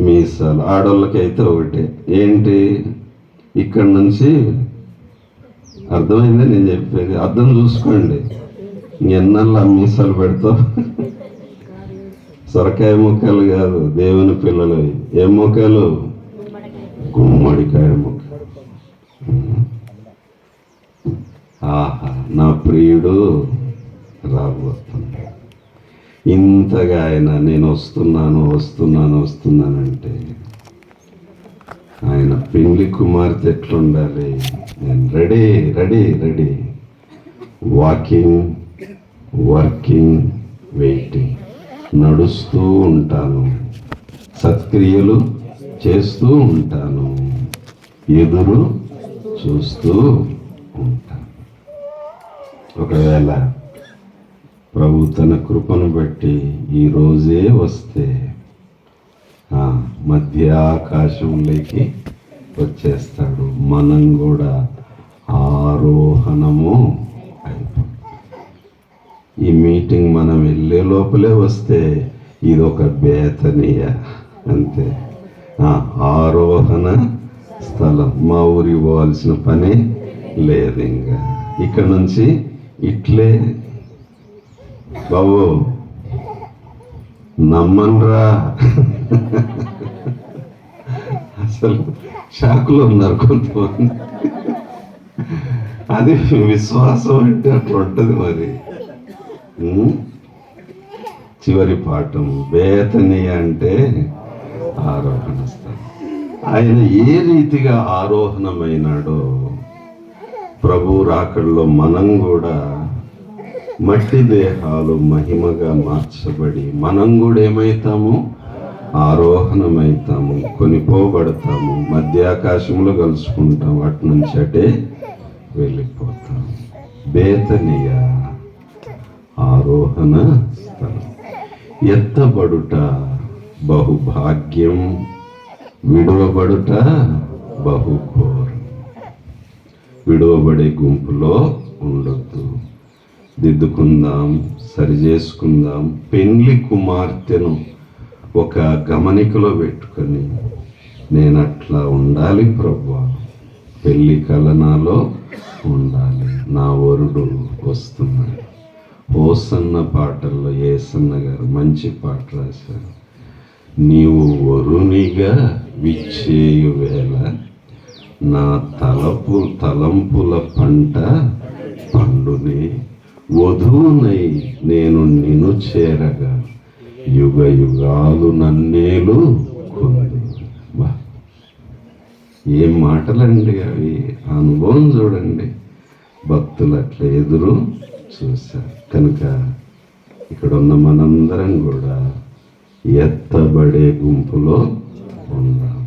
మీసాలు. ఆడవాళ్ళకైతే ఒకటే, ఏంటి? ఇక్కడ నుంచి. అర్థమైందా నేను చెప్పేది? అర్థం చూసుకోండి. ఎన్నల్లా మీసాలు పెడతావు? సొరకాయ ముక్కలు కాదు, దేవుని పిల్లలు. ఏ ముక్కలు? గుమ్మడికాయ ముక్క. ఆహా, నా ప్రియుడు రాబోతుంది. ఇంతగా ఆయన నేను వస్తున్నానంటే ఆయన పెళ్లి కుమార్తె ఎట్లుండాలి? నేను ready ready ready, walking, working, waiting. నడుస్తూ ఉంటాను, సత్క్రియలు చేస్తూ ఉంటాను, ఎదురు చూస్తూ ఉంటాను. ఒకవేళ ప్రభు తన కృపను బట్టి ఈ రోజే వస్తే మధ్య ఆకాశంలోకి వచ్చేస్తాడు. మనం కూడా ఆరోహణము అయిపోతాం. ఈ మీటింగ్ మనం వెళ్ళే లోపలే వస్తే ఇదొక బేతనీయ, అంతే, ఆరోహణ స్థలం. మా ఊరికి పోవాల్సిన పని లేదు. ఇంకా ఇక్కడ నుంచి ఇట్లే. బాబు నమ్మన్రా, అసలు షాకులో ఉన్నారు కొంతమంది. అది విశ్వాసం అంటే అట్లా ఉంటుంది. మరి చివరి పాఠం బేతనీయ అంటే ఆరోహణ స్థలం. ఆయన ఏ రీతిగా ఆరోహణమైనాడో ప్రభు రాకడలో మనం కూడా మట్టి దేహాలు మహిమగా మార్చబడి మనం కూడా ఏమవుతాము? ఆరోహణమవుతాము, కొనిపోబడతాము, మధ్యాకాశంలో కలుసుకుంటాం, అటు నుంచి అటే వెళ్ళిపోతాం. బేతనీయ ఆరోహణ స్థలం. ఎత్తబడుట బహుభాగ్యం, విడువబడుట బహుఘోరం. విడువబడే గుంపులో ఉండొద్దు. దిద్దుకుందాం, సరి చేసుకుందాం. పెండ్లి కుమార్తెను ఒక గమనికలో పెట్టుకొని నేను అట్లా ఉండాలి ప్రభువా, పెళ్లి కలనాలో ఉండాలి, నా వరుడు వస్తున్నాడు. హోసన్న పాటల్లో ఏసన్న గారు మంచి పాట రాశారు. నీవు వరునిగా విచ్చేయు వేళ నా తలంపుల పంట పండునే, వధువునై నేను నిన్ను చేరగా యుగ యుగాలు నన్నేలు కొందు. బా, ఏం మాటలండి అవి! అనుభవం చూడండి. భక్తులు అట్లా ఎదురు చూశారు. కనుక ఇక్కడ ఉన్న మనందరం కూడా ఎత్తబడే గుంపులో ఉందాం.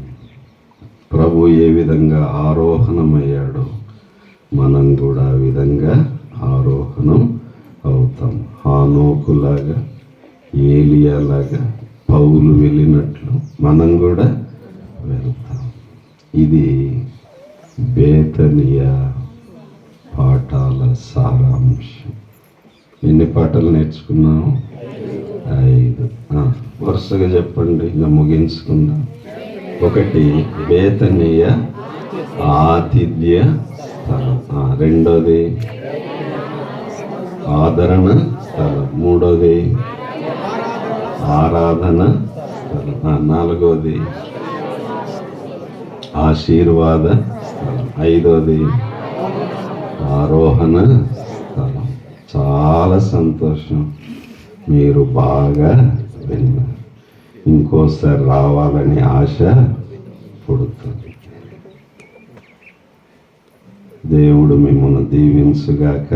ప్రభు ఏ విధంగా ఆరోహణమయ్యాడో మనం కూడా ఆ విధంగా ఆరోహణం అవుతాం. హానోకులాగా, ఏలియాలాగా, పౌలు వెళ్ళినట్లు మనం కూడా వెళ్తాం. ఇది బేతనీయ పాఠాల సారాంశం. ఎన్ని పాఠాలు నేర్చుకున్నాం? 5. వరుసగా చెప్పండి, ఇంకా ముగించుకుందాం. 1 బేతనీయ ఆతిథ్య స్థలం. 2 ఆదరణ స్థలం. 3 ఆరాధన స్థలం. 4 ఆశీర్వాద స్థలం. 5 ఆరోహణ స్థలం. చాలా సంతోషం, మీరు బాగా విన్నారు. ఇంకోసారి రావాలని ఆశ పుడుతుంది. దేవుడు మిమ్మల్ని దీవించుగాక.